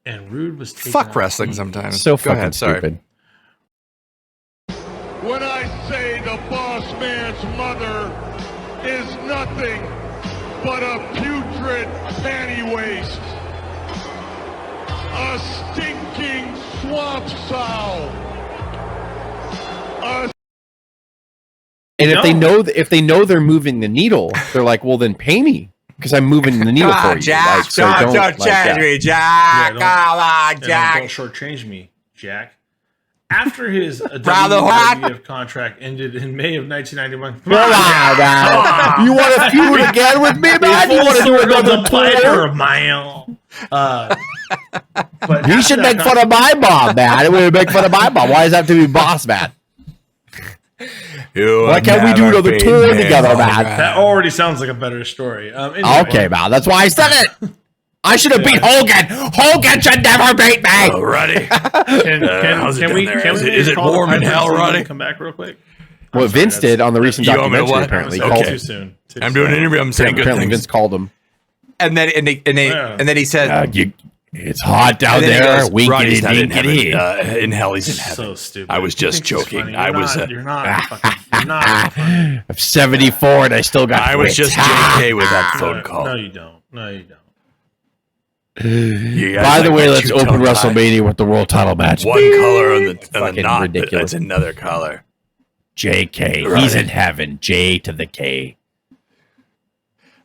and Rude was taken Fuck off wrestling TV. sometimes. So Go fucking ahead, sorry. stupid. When I say the boss man's mother is nothing but a putrid panty waste, a stinking swamp sow, a And if they know they're moving the needle, they're like, well, then pay me because I'm moving the needle for you. Jack, Like, so don't like change that. me, Jack. don't- Come on, And Jack. don't shortchange me, Jack. After his Brother, what? WWF contract ended in May of 1991. Come on, man. You want to feud again with me, man? You want to do another tour? mile. But He after should that make fun of my mom, man. It would make fun of my mom. Why does it have to be boss, man? Why can't we do another tour together, man? That already sounds like a better story. Anyway, Okay, man. That's why I said it. I should have beat Hogan. Hogan should never beat me. Roddy. Can we Is it call warm the in Piper hell, so we can Roddy? Come back real quick. What Vince did on the recent You want me to documentary, what? apparently. Okay. Called Too soon. I'm doing an interview. I'm saying good apparently things. Vince called him. And then he said, It's hot down and then he there. goes, Winkety Roddy's not in dinkety. heaven. In hell, he's in heaven. So stupid. I was just You think it's joking. funny. I You're was, not. You're not. Fucking, you're not. I'm 74 and I still got I was wits. just JK with that phone call. No, you don't. No, you don't. You guys By the like way, my let's two-tone open tie? WrestleMania with the world title match. One color on the Fucking knot. ridiculous. That's another color. JK. Right. He's in heaven. J to the K.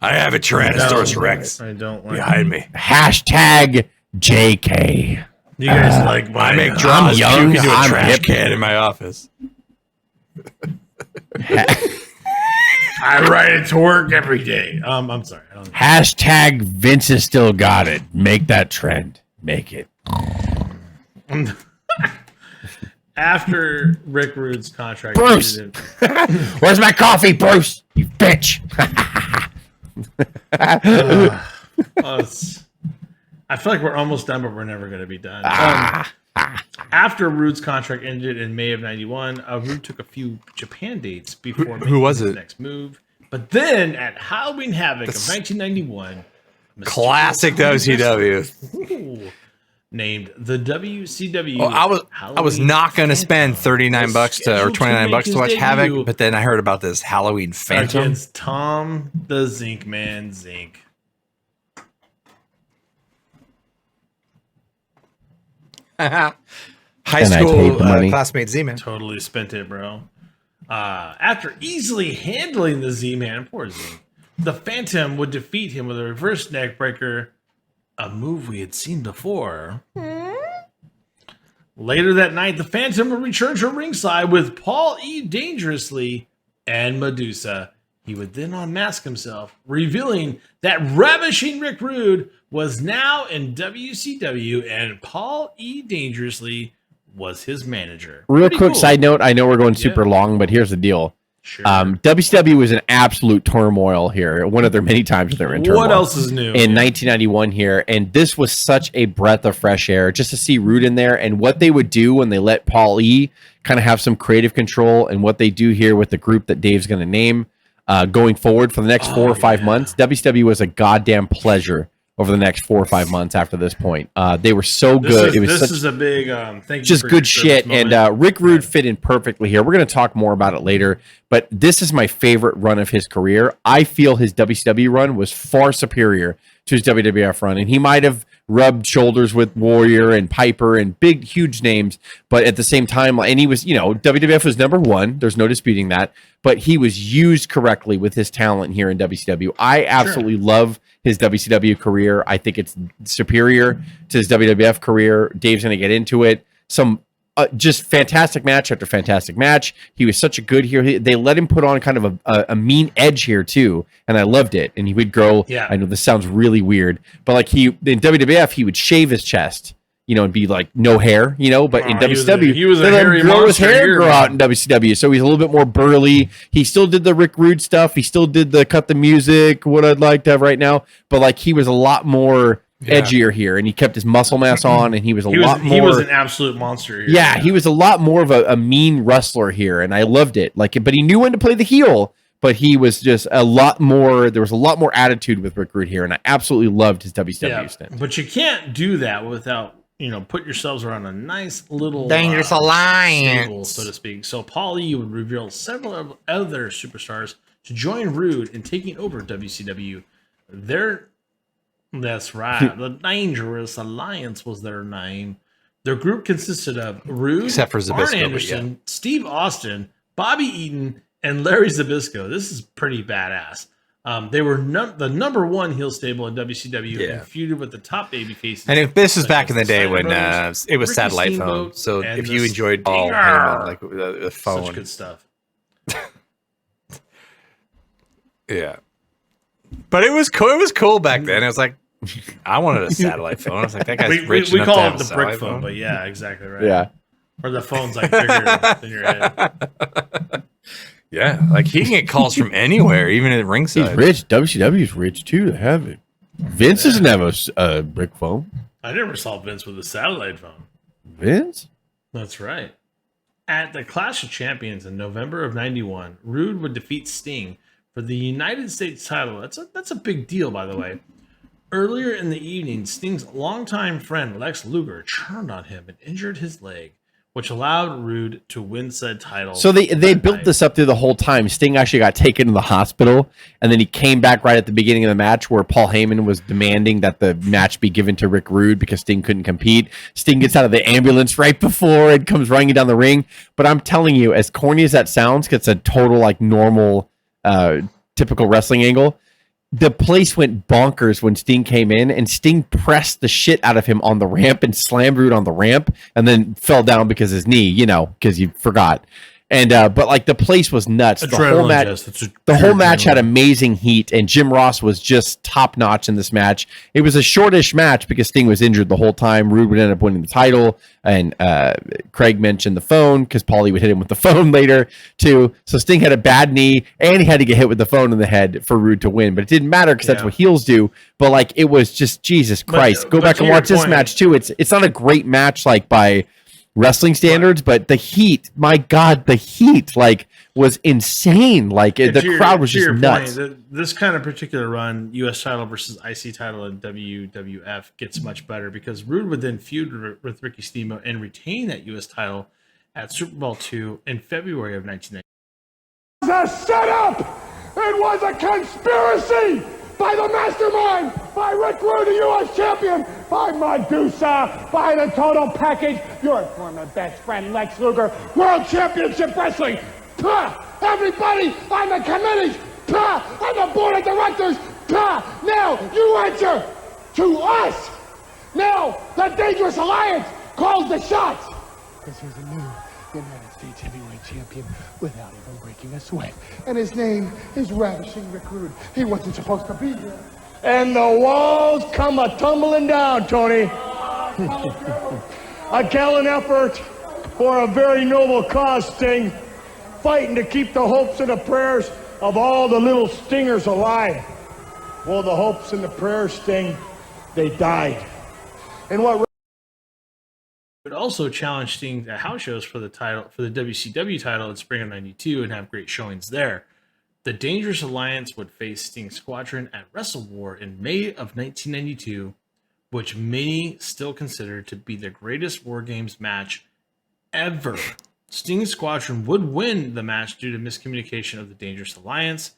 I have a Tyrannosaurus Rex I don't like behind me. Hashtag JK. You guys like my I make draws young, puke into a I'm trash hip. can in my office. I ride it to work every day. I'm sorry. I don't know. Hashtag Vince has still got it. Make that trend. Make it. After Rick Rude's contract Bruce! ended, Where's my coffee, Bruce? You bitch. I feel like we're almost done, but we're never going to be done. After Rude's contract ended in May of '91, Rude took a few Japan dates before making was his it? next move. But then at Halloween Havoc of 1991, Classic WCW. Ooh, named the WCW. Oh, I was not going to spend $39 or $29 to watch Havoc, but then I heard about this Halloween Phantom. Against Tom the Zinc Man Zink. High And I paid school the money. classmate Z-Man. Totally spent it, bro. After easily handling the Z-Man, poor Z, the Phantom would defeat him with a reverse neck breaker, a move we had seen before. Later that night, the Phantom would return to ringside with Paul E. Dangerously and Medusa. He would then unmask himself, revealing that ravishing Rick Rude was now in WCW and Paul E. Dangerously was his manager. Real Pretty quick cool. side note. I know we're going super long, but here's the deal. Sure. WCW was in absolute turmoil here. One of their many times they were in turmoil. What else is new? In 1991 here, and this was such a breath of fresh air just to see Rude in there and what they would do when they let Paul E kind of have some creative control, and what they do here with the group that Dave's going to name going forward for the next 4 or 5 months. WCW was a goddamn pleasure over the next 4 or 5 months after this point. They were so good. This is a big thank you. Just for good your shit. service And moment. Rick Rude fit in perfectly here. We're going to talk more about it later, but this is my favorite run of his career. I feel his WCW run was far superior to his WWF run, and he might have rubbed shoulders with Warrior and Piper and big, huge names, but at the same time, and he was, WWF was number one. There's no disputing that, but he was used correctly with his talent here in WCW. I absolutely love his WCW career. I think it's superior to his WWF career. Dave's going to get into it. Some just fantastic match after fantastic match. He was such a good here. They let him put on kind of a mean edge here too, and I loved it. And he would go. Yeah. I know this sounds really weird, but like in WWF, he would shave his chest, and be like no hair, But in WCW, he was a they let him hairy grow his monster hair here, grow man. out in WCW, so he's a little bit more burly. He still did the Rick Rude stuff. He still did the cut the music. What I'd like to have right now, but like he was a lot more edgier here, and he kept his muscle mass on, and he was a lot more. He was an absolute monster here. Yeah, he was a lot more of a mean wrestler here, and I loved it. But he knew when to play the heel. But he was just a lot more. There was a lot more attitude with Rick Rude here, and I absolutely loved his WCW stint. But you can't do that without put yourselves around a nice little Dangerous alliance, stable, so to speak. So Paul E would reveal several of other superstars to join Rude in taking over WCW. That's right. The Dangerous Alliance was their name. Their group consisted of Rude, Except for Zbyszko, Arn but Anderson, Steve Austin, Bobby Eaton, and Larry Zbyszko. This is pretty badass. They were the number one heel stable in WCW and feuded with the top baby faces. And if this was such back as in the day Steiner when Brothers, it was Ricky satellite phone. Steamboat, So and if the you enjoyed Paul Stinger. Heyman, like the phone, Such good stuff. yeah. But it was cool. It was cool back then. It was like I wanted a satellite phone. I was like, that guy's We rich enough to call have it a the brick satellite phone, but yeah, exactly right. Yeah. Or the phone's like bigger than your head. Yeah, like he can get calls from anywhere, even at ringside. He's rich. WCW's rich too to have it. Vince doesn't have a brick phone. I never saw Vince with a satellite phone. Vince? That's right. At the Clash of Champions in November of '91, Rude would defeat Sting for the United States title. That's a big deal, by the way. Earlier in the evening, Sting's longtime friend Lex Luger turned on him and injured his leg, which allowed Rude to win said title. So they that built night. this up through the whole time. Sting actually got taken to the hospital, and then he came back right at the beginning of the match where Paul Heyman was demanding that the match be given to Rick Rude because Sting couldn't compete. Sting gets out of the ambulance right before and comes running down the ring. But I'm telling you, as corny as that sounds, gets a total like normal, typical wrestling angle. the place went bonkers when Sting came in, and Sting pressed the shit out of him on the ramp and slammed Rude on the ramp, and then fell down because his knee, because you forgot. And but like the place was nuts. The whole match had amazing heat, and Jim Ross was just top notch in this match. It was a shortish match because Sting was injured the whole time. Rude would end up winning the title, and Craig mentioned the phone because Paulie would hit him with the phone later too. So Sting had a bad knee, and he had to get hit with the phone in the head for Rude to win. But it didn't matter because that's what heels do. But like it was just Jesus Christ. Go back and watch this match too. It's not a great match like by wrestling standards, but the heat, my God, the heat was insane. The crowd was just nuts. This kind of particular run, U.S. title versus IC title in WWF, gets much better because Rude would then feud with Ricky Steamboat and retain that U.S. title at Super Bowl II in February of 1990. It was a setup! It was a conspiracy! By the mastermind, by Rick Rude, the U.S. champion, by Medusa, by the total package, your former best friend Lex Luger, World Championship Wrestling. Everybody on the committees, on the board of directors, now you answer to us. Now the Dangerous Alliance calls the shots. Because here's a new United States heavyweight champion without even breaking a sweat. And his name is Ravishing Rick Rude. He wasn't supposed to be here. And the walls come a-tumbling down, Tony. A gallant effort for a very noble cause, Sting. Fighting to keep the hopes and the prayers of all the little Stingers alive. Well, the hopes and the prayers, Sting, they died. And what would also challenge Sting at house shows for the title, for the WCW title in spring of '92, and have great showings there. The Dangerous Alliance would face Sting's Squadron at Wrestle War in May of 1992, which many still consider to be the greatest War Games match ever. Sting's Squadron would win the match due to miscommunication of the Dangerous Alliance.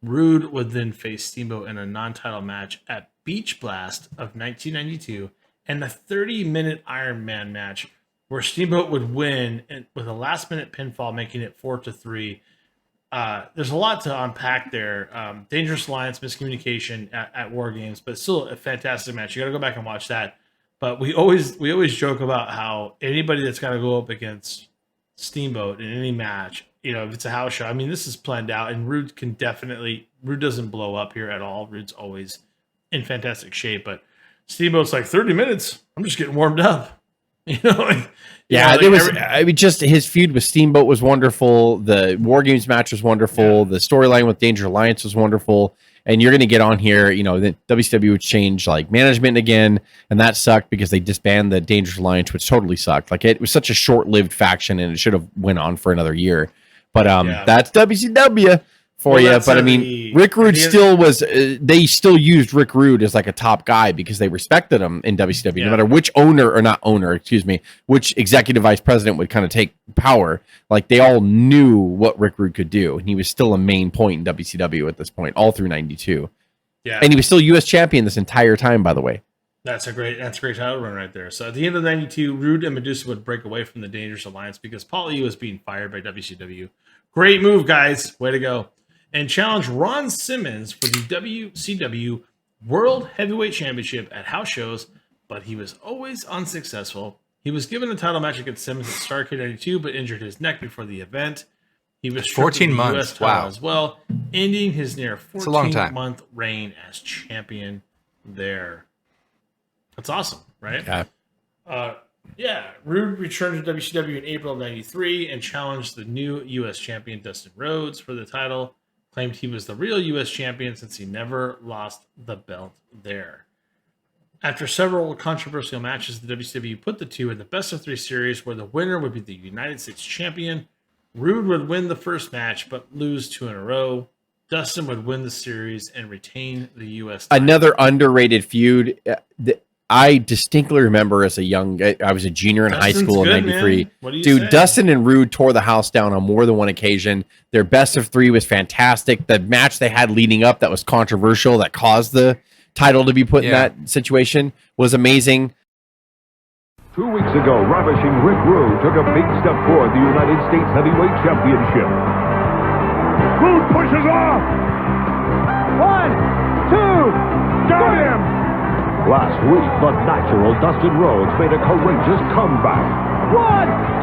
Rude would then face Steamboat in a non-title match at Beach Blast of 1992, and a 30-minute Iron Man match where Steamboat would win with a last-minute pinfall, making it 4-3. There's a lot to unpack there. Dangerous Alliance miscommunication at War Games, but still a fantastic match. You got to go back and watch that. But we always joke about how anybody that's got to go up against Steamboat in any match, if it's a house show, I mean, this is planned out, and Rude doesn't blow up here at all. Rude's always in fantastic shape, but Steamboat's like 30 minutes. I'm just getting warmed up. Just his feud with Steamboat was wonderful. The War Games match was wonderful. The storyline with Danger Alliance was wonderful. And you're going to get on here, the WCW would change management again, and that sucked because they disbanded the Dangerous Alliance, which totally sucked. It was such a short-lived faction, and it should have went on for another year. But that's WCW for you. But I mean, Rick Rude still was. They still used Rick Rude as a top guy because they respected him in WCW. No matter which which executive vice president would kind of take power. They all knew what Rick Rude could do, and he was still a main point in WCW at this point, all through '92. Yeah, and he was still U.S. champion this entire time, by the way. That's a great title run right there. So at the end of '92, Rude and Medusa would break away from the Dangerous Alliance because Paul E was being fired by WCW. Great move, guys. Way to go. And challenged Ron Simmons for the WCW World Heavyweight Championship at house shows, but he was always unsuccessful. He was given a title match against Simmons at Starrcade '92, but injured his neck before the event. He was 14 months. US title as well, ending his near 14-month reign as champion there. That's awesome, right? Yeah. Rude returned to WCW in April of '93 and challenged the new U.S. champion Dustin Rhodes for the title. Claimed he was the real U.S. champion since he never lost the belt there. After several controversial matches, the WCW put the two in the best-of-3 series where the winner would be the United States champion. Rude would win the first match but lose 2 in a row. Dustin would win the series and retain the U.S. title. Another underrated feud. I distinctly remember I was a junior in high school in '93. Dude, Dustin and Rude tore the house down on more than one occasion. Their best-of-3 was fantastic. The match they had leading up that was controversial, that caused the title to be put in that situation, was amazing. 2 weeks ago, Ravishing Rick Rude took a big step toward the United States Heavyweight Championship. Rude pushes off. 1, Last week, the natural Dustin Rhodes made a courageous comeback. 1,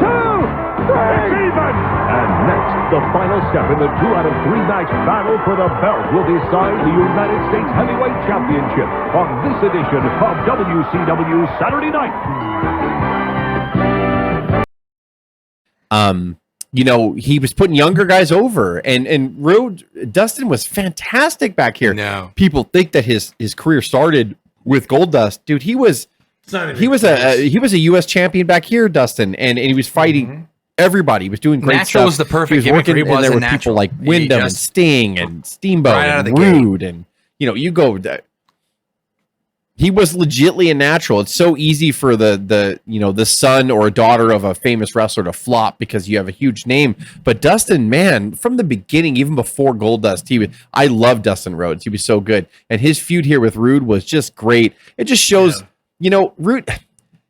2, 3! It's even! And next, the final step in the 2 out of 3 match battle for the belt will decide the United States Heavyweight Championship on this edition of WCW Saturday Night. He was putting younger guys over, and Dustin was fantastic back here. No. People think that his career started with Goldust. Dude, he was a US champion back here, Dustin, and he was fighting everybody. He was doing great Natural stuff. was the perfect he was working, gimmick. He and there was were a people natural. like Wyndham and Sting and Steamboat Right out of and the gate. Rude, and you go. He was legitly a natural. It's so easy for the son or a daughter of a famous wrestler to flop because you have a huge name. But Dustin, man, from the beginning, even before Goldust, I love Dustin Rhodes. He was so good, and his feud here with Rude was just great. It just shows, Rude.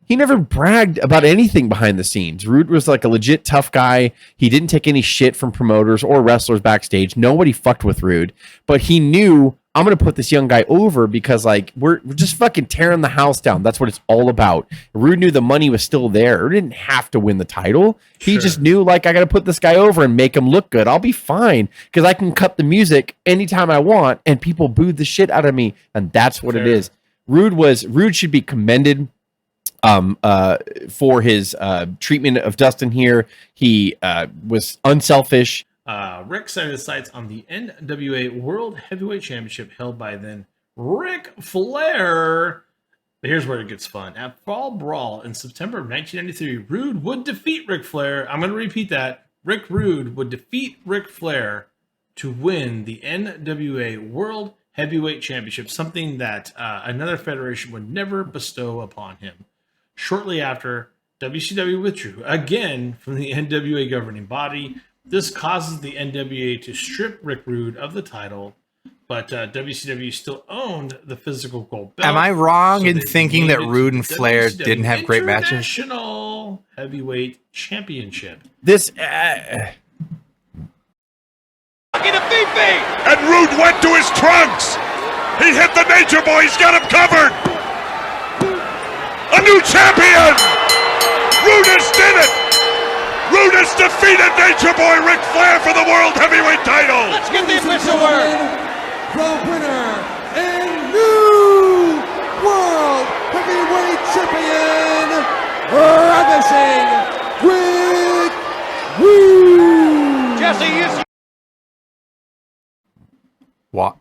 He never bragged about anything behind the scenes. Rude was like a legit tough guy. He didn't take any shit from promoters or wrestlers backstage. Nobody fucked with Rude, but he knew, I'm going to put this young guy over because we're just fucking tearing the house down. That's what it's all about. Rude knew the money was still there. He didn't have to win the title. He just knew, I got to put this guy over and make him look good. I'll be fine because I can cut the music anytime I want and people booed the shit out of me. And that's what it is. Rude should be commended for his treatment of Dustin here. He was unselfish. Rick set his sights on the NWA World Heavyweight Championship held by then Ric Flair. But here's where it gets fun. At Fall Brawl in September of 1993, Rude would defeat Ric Flair. I'm going to repeat that. Rick Rude would defeat Ric Flair to win the NWA World Heavyweight Championship, something that another federation would never bestow upon him. Shortly after, WCW withdrew again from the NWA governing body. This causes the NWA to strip Rick Rude of the title, but WCW still owned the physical gold belt. Am I wrong so in they thinking that named it Rude and the Flair WCW didn't have great matches? International Heavyweight Championship. This And Rude went to his trunks. He hit the Nature Boy. He's got him covered. A new champion. Rudis did it. Rudis defeated Nature Boy Ric Flair for the World Heavyweight title. Let's get the official word. The winner and new World Heavyweight Champion, Ravishing Rick Rude. Jesse, What?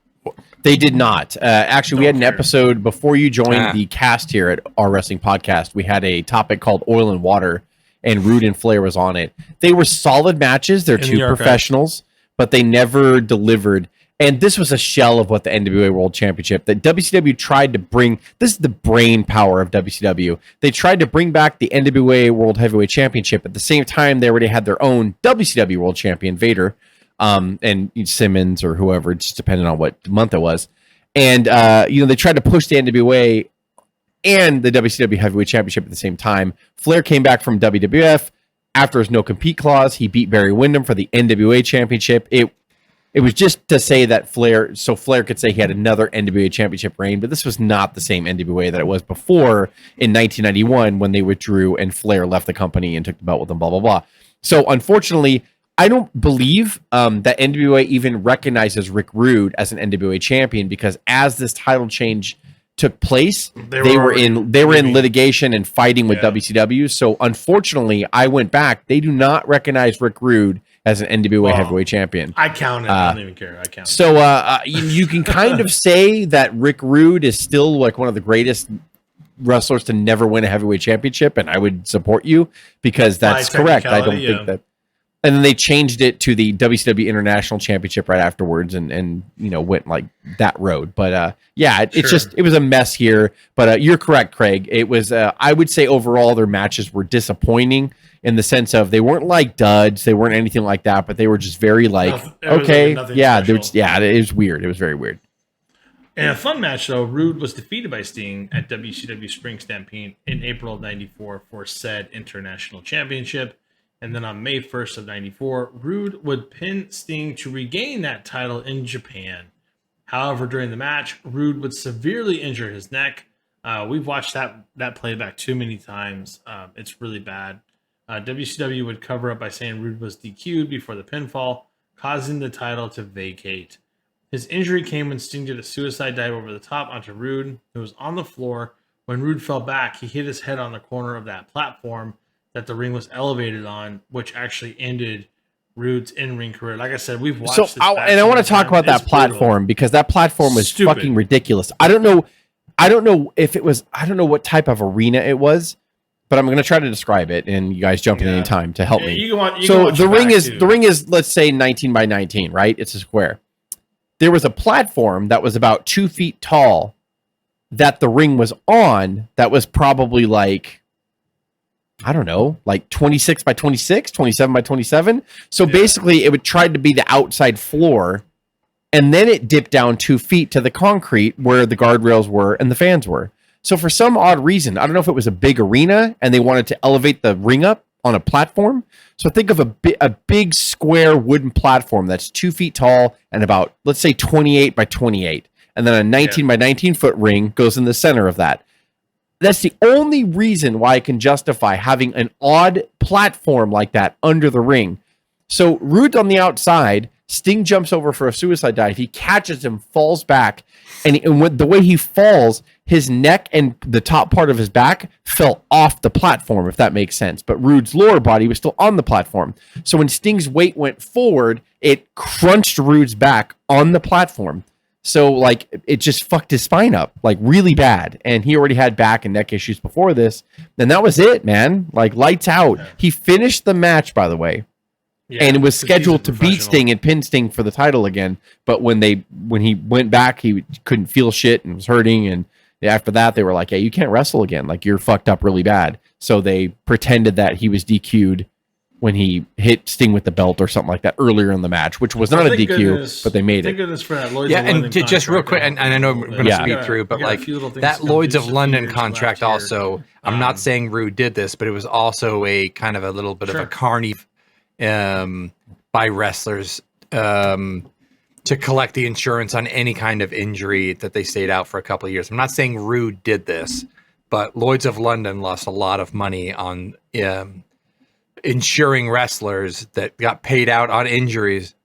They did not. Actually, we had an episode before you joined the cast here at our wrestling podcast. We had a topic called Oil and Water, and Rude and Flair was on it. They were solid matches. They're two professionals, but they never delivered. And this was a shell of what the NWA World Championship that WCW tried to bring. This is the brain power of WCW. They tried to bring back the NWA World Heavyweight Championship. At the same time, they already had their own WCW World Champion, Vader, and Simmons or whoever, just depending on what month it was. And, they tried to push the NWA and the WCW Heavyweight Championship at the same time. Flair came back from WWF. After his no-compete clause, he beat Barry Windham for the NWA Championship. It was just to say that Flair could say he had another NWA Championship reign, but this was not the same NWA that it was before in 1991 when they withdrew and Flair left the company and took the belt with them, blah, blah, blah. So, unfortunately, I don't believe that NWA even recognizes Rick Rude as an NWA champion because as this title change took place, they were in litigation and fighting with WCW. So unfortunately, I went back. They do not recognize Rick Rude as an NWA heavyweight champion. I count it. I don't even care. I count. So you can kind of say that Rick Rude is still like one of the greatest wrestlers to never win a heavyweight championship, and I would support you because that's correct. I don't think that. And then they changed it to the WCW International Championship right afterwards, and went like that road. But it was a mess here. But you're correct, Craig. It was I would say overall their matches were disappointing in the sense of they weren't like duds, they weren't anything like that, but they were just very like it was weird. It was very weird. In a fun match, though, Rude was defeated by Sting at WCW Spring Stampede in April of '94 for said International Championship. And then on May 1st of 94, Rude would pin Sting to regain that title in Japan. However, during the match, Rude would severely injure his neck, We've watched that playback too many times. It's really bad. WCW would cover up by saying Rude was DQ'd before the pinfall, causing the title to vacate. His injury came when Sting did a suicide dive over the top onto Rude, who was on the floor. When Rude fell back, he hit his head on the corner of that platform that the ring was elevated on, which actually ended Rude's in-ring career. Like I said, we've watched this. And I want to talk about that platform because that platform was fucking ridiculous. I don't know if it was, I don't know what type of arena it was, but I'm going to try to describe it, and you guys jump in any time to help me. The ring is, let's say 19 by 19, right? It's a square. There was a platform that was about 2 feet tall that the ring was on that was probably like, I don't know, like 26 by 26, 27 by 27. So basically it would try to be the outside floor, and then it dipped down 2 feet to the concrete where the guardrails were and the fans were. So for some odd reason, I don't know if it was a big arena and they wanted to elevate the ring up on a platform. So think of a big square wooden platform that's 2 feet tall and about, let's say 28 by 28. And then a 19 by 19 foot ring goes in the center of that. That's the only reason why I can justify having an odd platform like that under the ring. So Rude on the outside, Sting jumps over for a suicide dive. He catches him, falls back, and with the way he falls, his neck and the top part of his back fell off the platform, if that makes sense. But Rude's lower body was still on the platform. So when Sting's weight went forward, it crunched Rude's back on the platform. So, like, it just fucked his spine up, like, really bad. And he already had back and neck issues before this. And that was it, man. Like, lights out. Yeah. He finished the match, by the way. Yeah, and it was scheduled to beat Sting and pin Sting for the title again. But when he went back, he couldn't feel shit and was hurting. And after that, they were like, hey, you can't wrestle again. Like, you're fucked up really bad. So they pretended that he was DQ'd when he hit Sting with the belt or something like that earlier in the match, which was not a DQ, but they made it. For that Lloyds of London just real quick, and I know we're going to speed through, but like that Lloyds of London contract also, I'm not saying Rude did this, but it was also a kind of a little bit of a carny by wrestlers to collect the insurance on any kind of injury that they stayed out for a couple of years. I'm not saying Rude did this, but Lloyds of London lost a lot of money on insuring wrestlers that got paid out on injuries.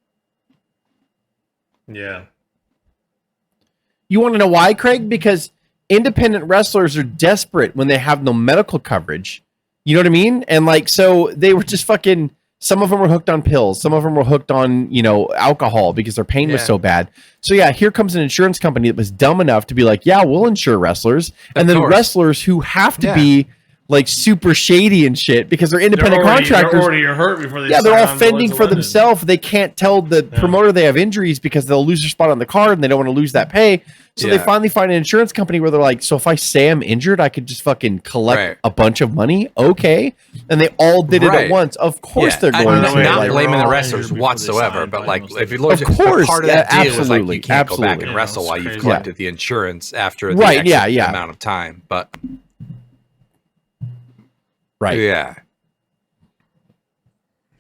Yeah. You want to know why, Craig? Because independent wrestlers are desperate when they have no medical coverage. You know what I mean? And like, so they were just fucking, some of them were hooked on pills. Some of them were hooked on, alcohol because their pain was so bad. So yeah, here comes an insurance company that was dumb enough to be like, yeah, we'll insure wrestlers. And then wrestlers who have to be like super shady and shit because they're independent contractors. They're already hurt before they they're all fending for themselves. They can't tell the promoter they have injuries because they'll lose their spot on the card and they don't want to lose that pay. So they finally find an insurance company where they're like, so if I say I'm injured, I could just fucking collect a bunch of money. Okay. And they all did it at once. Of course they're going to. Not blaming the wrestlers whatsoever, but like if you're part of that deal is like you can't go back and wrestle while you've collected the insurance after the amount of time. But yeah.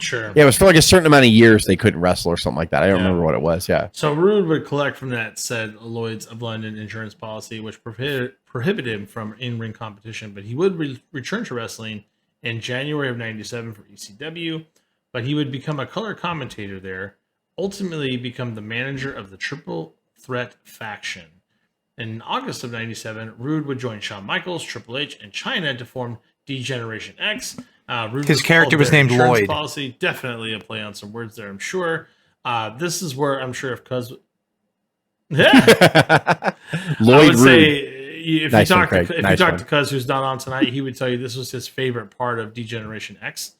Sure. Yeah, it was for like a certain amount of years they couldn't wrestle or something like that. I don't remember what it was. Yeah. So Rude would collect from that said Lloyds of London insurance policy, which prohibited him from in-ring competition, but he would return to wrestling in January of '97 for ECW, but he would become a color commentator there, ultimately become the manager of the Triple Threat faction. In August of '97, Rude would join Shawn Michaels, Triple H, and Chyna to form D-Generation X. His character was named Lloyd. Policy, definitely a play on some words there, I'm sure. This is where I'm sure if Cuz... Yeah! Lloyd I would say, Rude. if you talk to Cuz, who's not on tonight, he would tell you this was his favorite part of D-Generation X,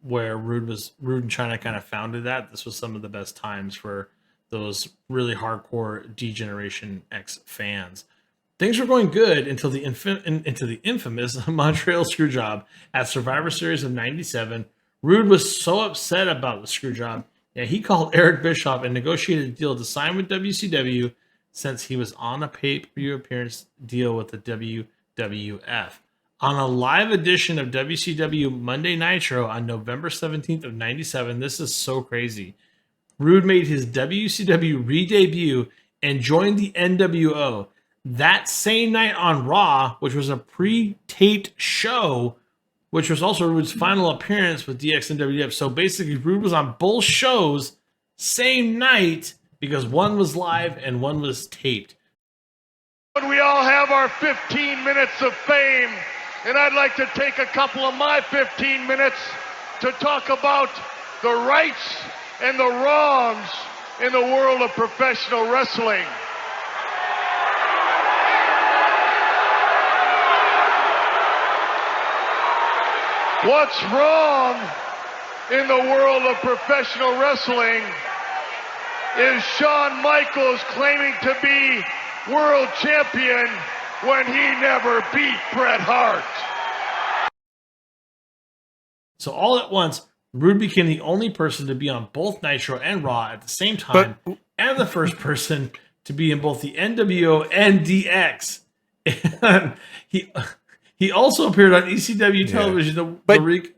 where Rude and Chyna kind of founded that. This was some of the best times for those really hardcore D-Generation X fans. Things were going good until the infamous Montreal Screwjob at Survivor Series of '97. Rude was so upset about the Screwjob that he called Eric Bischoff and negotiated a deal to sign with WCW since he was on a pay-per-view appearance deal with the WWF. On a live edition of WCW Monday Nitro on November 17th of '97, this is so crazy. Rude made his WCW re-debut and joined the NWO. that same night on Raw, which was a pre-taped show, which was also Rude's final appearance with DX and WWF. So basically, Rude was on both shows same night because one was live and one was taped. We all have our 15 minutes of fame, and I'd like to take a couple of my 15 minutes to talk about the rights and the wrongs in the world of professional wrestling. What's wrong in the world of professional wrestling is Shawn Michaels claiming to be world champion when he never beat Bret Hart. So all at once, Rude became the only person to be on both Nitro and Raw at the same time, and the first person to be in both the NWO and DX. And he also appeared on ECW television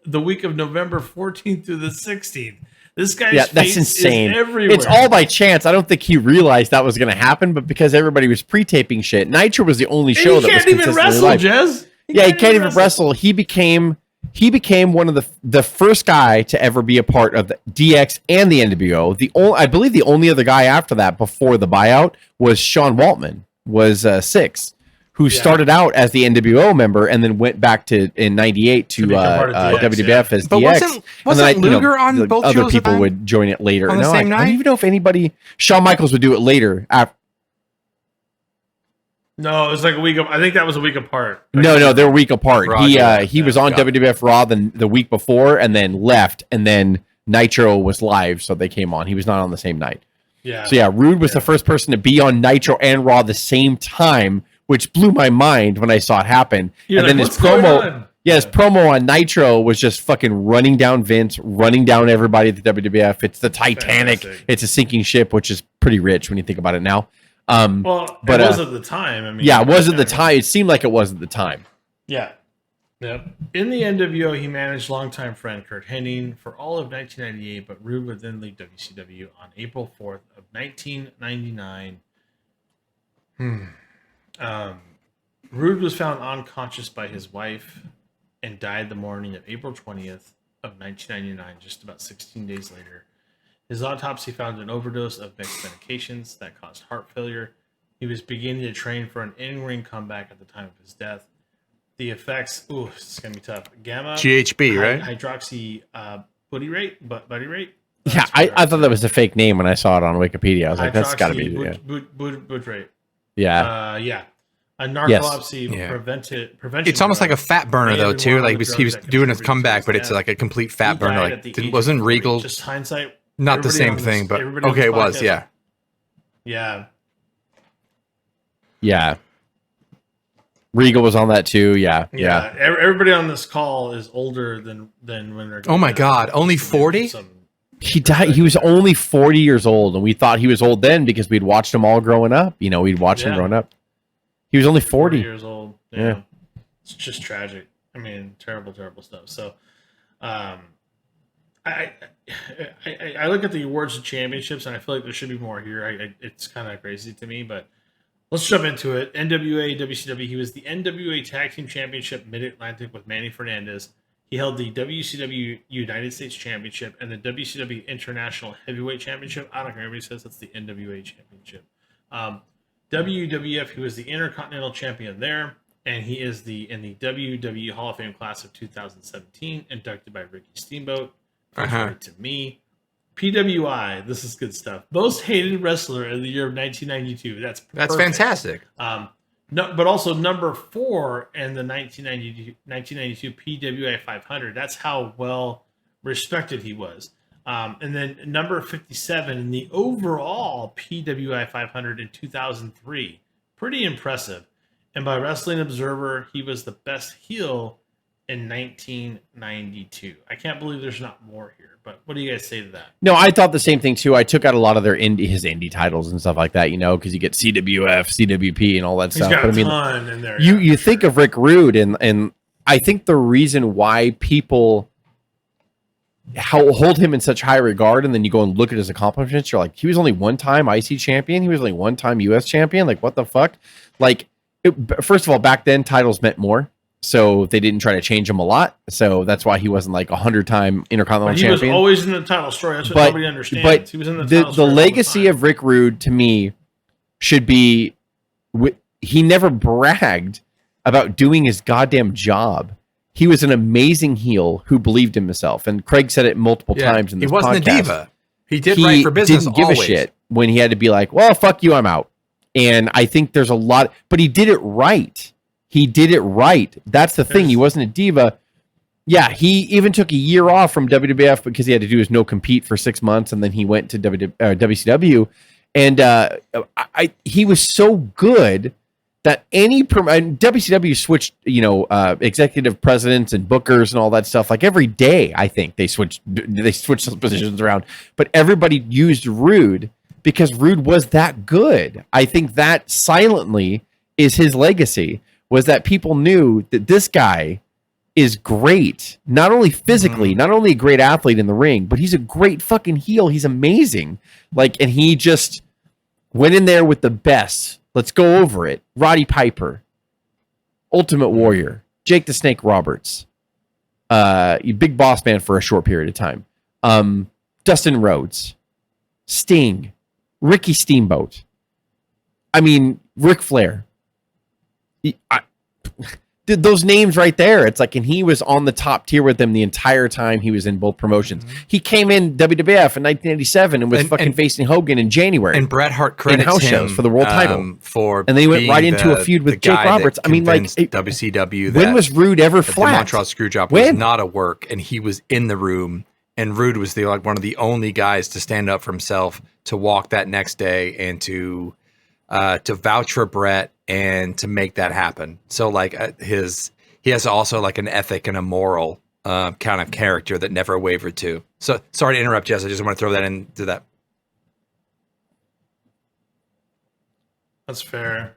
the week of November 14th through the 16th. This guy's face insane. Is everywhere. It's all by chance. I don't think he realized that was going to happen, but because everybody was pre-taping shit, Nitro was the only show that was consistently live. He can't even wrestle, Jez. He can't even wrestle. He became one of the first guy to ever be a part of the DX and the NWO. I believe the only other guy after that before the buyout was Sean Waltman, was Six, who started out as the NWO member and then went back in '98 to WWF as but DX. Wasn't Luger on both shows? Other people would join it later. On the same night? I don't even know if anybody. Shawn Michaels would do it later. No, it was like a week. I think that was a week apart. No, they're a week apart. Raw, he was on WWF Raw the week before and then left, and then Nitro was live, so they came on. He was not on the same night. Yeah. So Rude was the first person to be on Nitro and Raw the same time, which blew my mind when I saw it happen. You're and like, then his promo, his promo on Nitro was just fucking running down Vince, running down everybody at the WWF. It's the Titanic. Fantastic. It's a sinking ship, which is pretty rich when you think about it now. Well, but it was at the time. I mean, it was at the time. It seemed like it was at the time. Yeah. Yep. In the NWO, he managed longtime friend Kurt Hennig for all of 1998, but Rude would then leave WCW on April 4th of 1999. Rude was found unconscious by his wife and died the morning of April 20th of 1999, just about 16 days later. His autopsy found an overdose of mixed medications that caused heart failure. He was beginning to train for an in-ring comeback at the time of his death. The effects, this is going to be tough. Gamma, GHB, right? Hydroxy buddy rate. Yeah, I thought that was a fake name when I saw it on Wikipedia. I was like, that's got to be butyrate. Yeah. A narcolepsy prevention. It's almost like a fat burner though too. Like he was doing his comeback, but it's like a complete fat burner. Like wasn't Regal just hindsight? Not the same thing, but okay, it was. Yeah. Regal was on that too. Yeah. Everybody on this call is older than when they're. Oh my God! Only 40. He died. He was only 40 years old, and we thought he was old then because we'd watched him all growing up. You know, we'd watched him growing up. He was only 40 years old. Yeah. It's just tragic. I mean, terrible stuff. So, I look at the awards and championships, and I feel like there should be more here. It's kind of crazy to me, but let's jump into it. NWA, WCW. He was the NWA Tag Team Championship Mid-Atlantic with Manny Fernandez. He held the WCW United States Championship and the WCW International Heavyweight Championship. I don't care. Everybody says that's the NWA Championship. WWF, he was the Intercontinental Champion there, and he is in the WWE Hall of Fame class of 2017, inducted by Ricky Steamboat. To me, PWI. This is good stuff. Most hated wrestler of the year of 1992. That's fantastic. No, but also number 4 in the 1992 PWI 500. That's how well respected he was. And then number 57 in the overall PWI 500 in 2003. Pretty impressive. And by Wrestling Observer, he was the best heel in 1992. I can't believe there's not more here, but what do you guys say to that? No, I thought the same thing too. I took out a lot of his indie titles and stuff like that, you know, because you get CWF, CWP, and all that stuff. Got but a ton in there. You think of Rick Rude, and I think the reason why people hold him in such high regard, and then you go and look at his accomplishments, you're like, he was only one-time IC champion, he was only one-time US champion, like what the fuck? Like, first of all, back then titles meant more, so they didn't try to change him a lot, so that's why he wasn't like 100-time Intercontinental champion. He was always in the title story. That's what nobody understands. But he was in the legacy of Rick Rude to me should be, he never bragged about doing his goddamn job. He was an amazing heel who believed in himself, and Craig said it multiple times in this podcast. He wasn't a diva. He did right for business. He didn't give a shit when he had to be like, well, fuck you, I'm out. And I think there's a lot, but he did it right. He did it right. That's the thing. He wasn't a diva. Yeah, he even took a year off from WWF because he had to do his no compete for 6 months, and then he went to WCW. And he was so good that WCW switched, executive presidents and bookers and all that stuff. Like every day, I think they switched those positions around. But everybody used Rude because Rude was that good. I think that silently is his legacy, was that people knew that this guy is great. Not only physically, not only a great athlete in the ring, but he's a great fucking heel. He's amazing. Like, and he just went in there with the best. Let's go over it. Roddy Piper, Ultimate Warrior, Jake the Snake Roberts, Big Boss Man for a short period of time, Dustin Rhodes, Sting, Ricky Steamboat. I mean, Ric Flair. Those names right there. It's like, and he was on the top tier with them the entire time he was in both promotions. He came in WWF in 1987 and was facing Hogan in January. And Bret Hart credits in house him shows for the world title. And then he went right into a feud with Jake Roberts. I mean, like, WCW. When was Rude ever flat? The Montreal Screwjob was not a work, and he was in the room. And Rude was one of the only guys to stand up for himself, to walk that next day, and to vouch for Bret and to make that happen. So like he has also like an ethic and a moral kind of character that never wavered to. So sorry to interrupt, Jess. I just want to throw that into that. That's fair.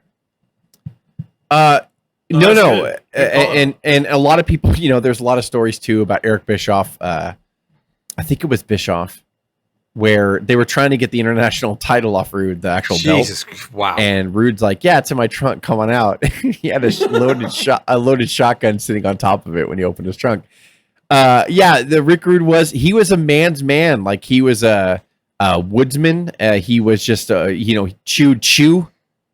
No. And a lot of people, there's a lot of stories too about Eric Bischoff. I think it was Bischoff, where they were trying to get the international title off Rude, the actual belt. Wow. And Rude's like, yeah, it's in my trunk. Come on out. He had a loaded shotgun sitting on top of it when he opened his trunk. The Rick Rude he was a man's man. Like, he was a woodsman. He was just chew.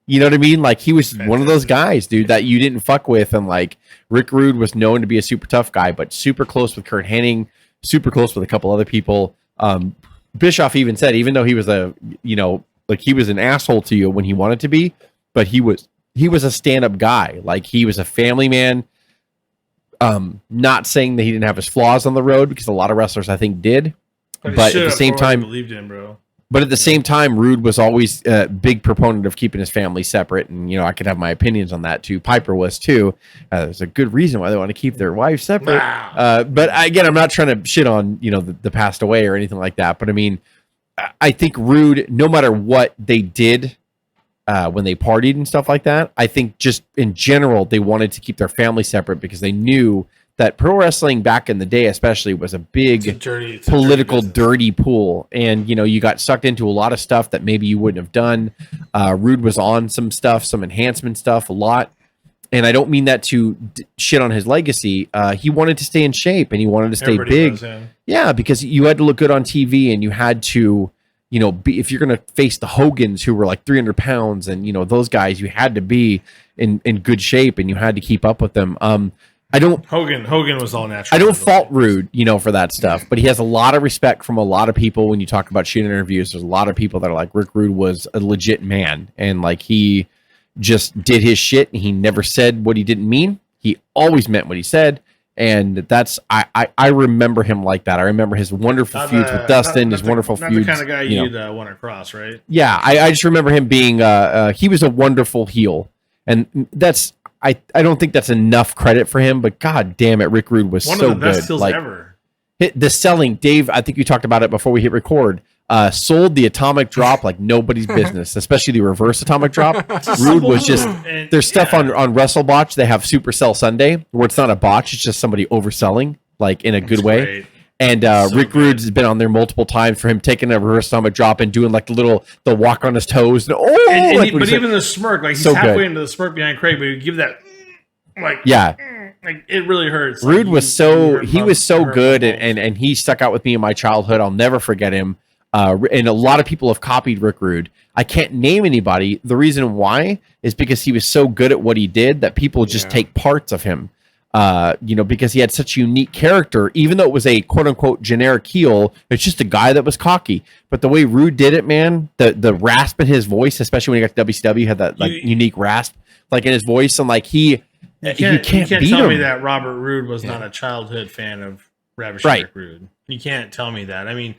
You know what I mean? Like, he was one of those guys, dude, that you didn't fuck with. And like, Rick Rude was known to be a super tough guy, but super close with Kurt Hennig, super close with a couple other people. Bischoff even said, even though he was he was an asshole to you when he wanted to be, but he was a stand-up guy. Like, he was a family man. Not saying that he didn't have his flaws on the road, because a lot of wrestlers I think did, but at the same time, believed in, bro. But at the same time, Rude was always a big proponent of keeping his family separate. And, I could have my opinions on that too. Piper was too. There's a good reason why they want to keep their wives separate. Wow. But again, I'm not trying to shit on, the passed away or anything like that. But I mean, I think Rude, no matter what they did when they partied and stuff like that, I think just in general, they wanted to keep their family separate because they knew that pro wrestling back in the day especially was a big political dirty pool, and you got sucked into a lot of stuff that maybe you wouldn't have done. Rude was on some stuff, some enhancement stuff a lot, and I don't mean that to shit on his legacy. He wanted to stay in shape and he wanted to stay big. Yeah, because you had to look good on TV, and you had to if you're going to face the Hogans, who were like 300 pounds, and those guys, you had to be in good shape, and you had to keep up with them. Hogan was all natural. I don't fault Rude, for that stuff, but he has a lot of respect from a lot of people. When you talk about shooting interviews, there's a lot of people that are like, Rick Rude was a legit man, and like, he just did his shit, and he never said what he didn't mean. He always meant what he said, and that's I remember him like that. I remember his wonderful feuds with Dustin, his wonderful feuds. The kind of guy you'd want to cross, right? Yeah, I just remember him being he was a wonderful heel, and that's. I don't think that's enough credit for him, but god damn it, Rick Rude was so good. One of the best heels ever. The selling, Dave, I think you talked about it before we hit record. Sold the atomic drop like nobody's business, especially the reverse atomic drop. Rude was just there's stuff on WrestleBotch. They have Supercell Sunday where it's not a botch, it's just somebody overselling, like in a good way. And Rick Rude has been on there multiple times for him taking a reverse stomach drop and doing like the walk on his toes. But even the smirk, like he's so halfway good. into the smirk behind Craig, but you give that like like it really hurts. Rude like, was so good, and he stuck out with me in my childhood. I'll never forget him. And a lot of people have copied Rick Rude. I can't name anybody. The reason why is because he was so good at what he did that people just take parts of him. Because he had such a unique character, even though it was a quote unquote generic heel, it's just a guy that was cocky. But the way Rude did it, man, the rasp in his voice, especially when he got to WCW, had that unique rasp like in his voice, and like you can't tell me that Robert Roode was not a childhood fan of Ravishing Rick Rude. You can't tell me that. I mean,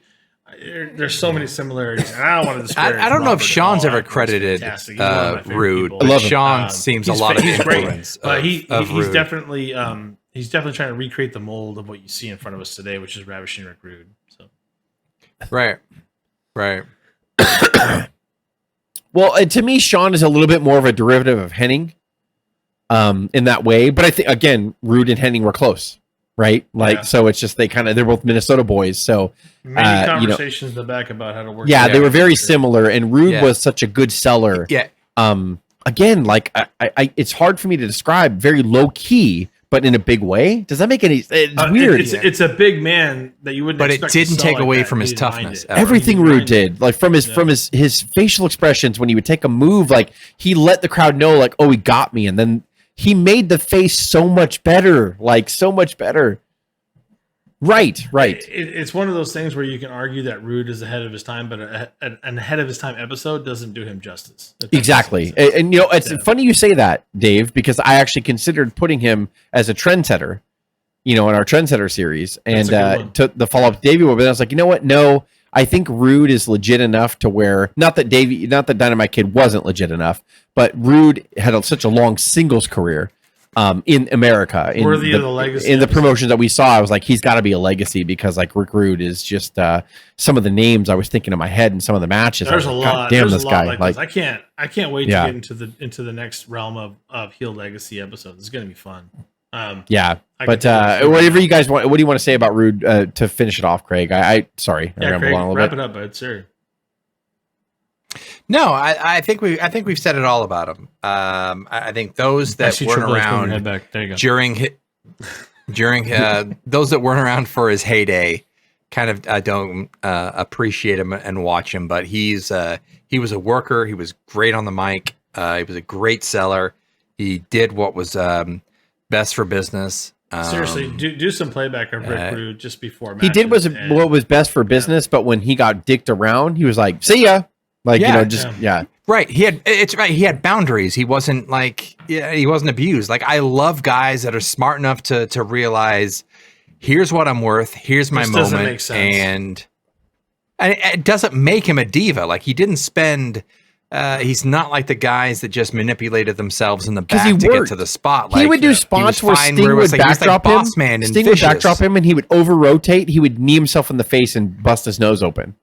there's so many similarities, and I don't want to disparage. I don't know Robert if Sean's at all. ever credited Rude. but Sean seems a lot of influence. But he's Rude. definitely trying to recreate the mold of what you see in front of us today, which is Ravishing Rick Rude. So right. Well, and to me, Sean is a little bit more of a derivative of Henning, in that way. But I think again, Rude and Henning were close. Right, so it's just they're both Minnesota boys. So many conversations in the back about how to work. Yeah, they were very similar, and Rude was such a good seller. Yeah. Again, like I it's hard for me to describe. Very low key, but in a big way. Does that make any? It's weird. It's a big man that you wouldn't. But expect it didn't to sell take like away that. from He his didn't mind toughness. it. Everything Rude did, like from his facial expressions when he would take a move, like he let the crowd know, like, oh, he got me, and then he made the face so much better, like so much better. Right. It's one of those things where you can argue that Rude is ahead of his time, but an ahead of his time episode doesn't do him justice. Exactly. And it's funny you say that, Dave, because I actually considered putting him as a trendsetter, in our trendsetter series, and to the follow up to Davey, but I was like, you know what? No, I think Rude is legit enough to where not that Dynamite Kid wasn't legit enough, but Rude had such a long singles career. In America, worthy of the legacy. In the promotions that we saw, I was like, he's got to be a legacy because like Rick Rude is just some of the names I was thinking in my head and some of the matches. There's a lot. Damn, There's this a guy! lot like this. I can't wait to get into the next realm of heel legacy episodes. It's going to be fun. Whatever you guys want. What do you want to say about Rude to finish it off, Craig? I rambled on a little wrap bit. it up, bud, sir. No, I think we've said it all about him. I think those that weren't around during those that weren't around for his heyday kind of don't appreciate him and watch him. But he was a worker. He was great on the mic. He was a great seller. He did what was best for business. Seriously, do some playback of Rick Rude just before. He did what was best for business, but when he got dicked around, he was like, "See ya." Like, Right. He had boundaries. He wasn't he wasn't abused. Like, I love guys that are smart enough to realize, here's what I'm worth. Here's my moment. Doesn't make sense. And it doesn't make him a diva. Like, he didn't spend, he's not like the guys that just manipulated themselves in the back to get to the spot. He would do spots where Sting would backdrop him. Sting would backdrop him and he would over-rotate. He would knee himself in the face and bust his nose open.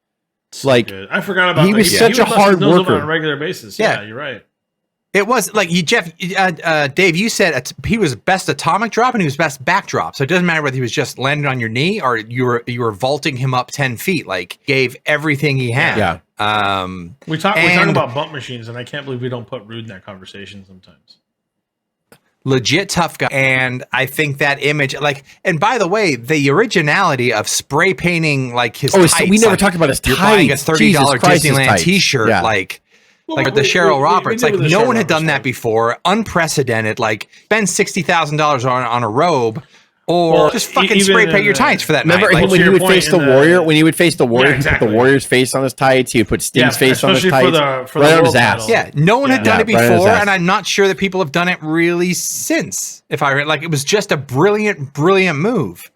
Good. I forgot about he was such a hard worker on a regular basis. Yeah, you're right. It was like Jeff, Dave. You said he was best atomic drop and he was best backdrop. So it doesn't matter whether he was just landing on your knee or you were vaulting him up 10 feet. Like, gave everything he had. Yeah. We talk about bump machines, and I can't believe we don't put Rude in that conversation sometimes. Legit tough guy. And I think that image, and by the way, the originality of spray painting like his tights. So we never talked about his tights. You're buying a $30 Disneyland t-shirt, like the Cheryl Roberts. Like, no one had done that before. Unprecedented. Like, spend $60,000 on a robe. Or just fucking spray paint your tights for that night. Remember when he would face the Warrior? When he would face the Warrior, he put the Warrior's face on his tights. He would put Sting's face on his tights. Right on his ass. Yeah, no one had done it before, and I'm not sure that people have done it really since. It was just a brilliant move.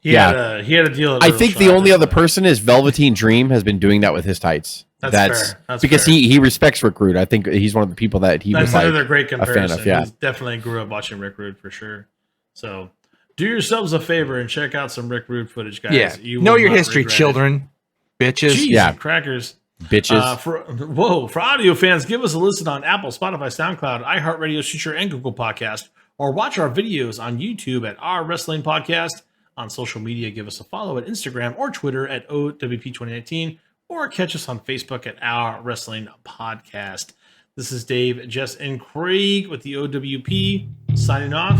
He had a deal. I think the only other person is Velveteen Dream has been doing that with his tights. That's fair. Because he respects Rick Rude. I think he's one of the people that he was another great a fan of. He definitely grew up watching Rick Rude for sure. So, do yourselves a favor and check out some Rick Rude footage, guys. Yeah. Know your history, children. Bitches. Jeez, crackers. Bitches. For audio fans, give us a listen on Apple, Spotify, SoundCloud, iHeartRadio, Stitcher, and Google Podcast, or watch our videos on YouTube at Our Wrestling Podcast. on social media. Give us a follow at Instagram or Twitter at OWP2019, or catch us on Facebook at Our Wrestling Podcast. This is Dave, Jess, and Craig with the OWP signing off.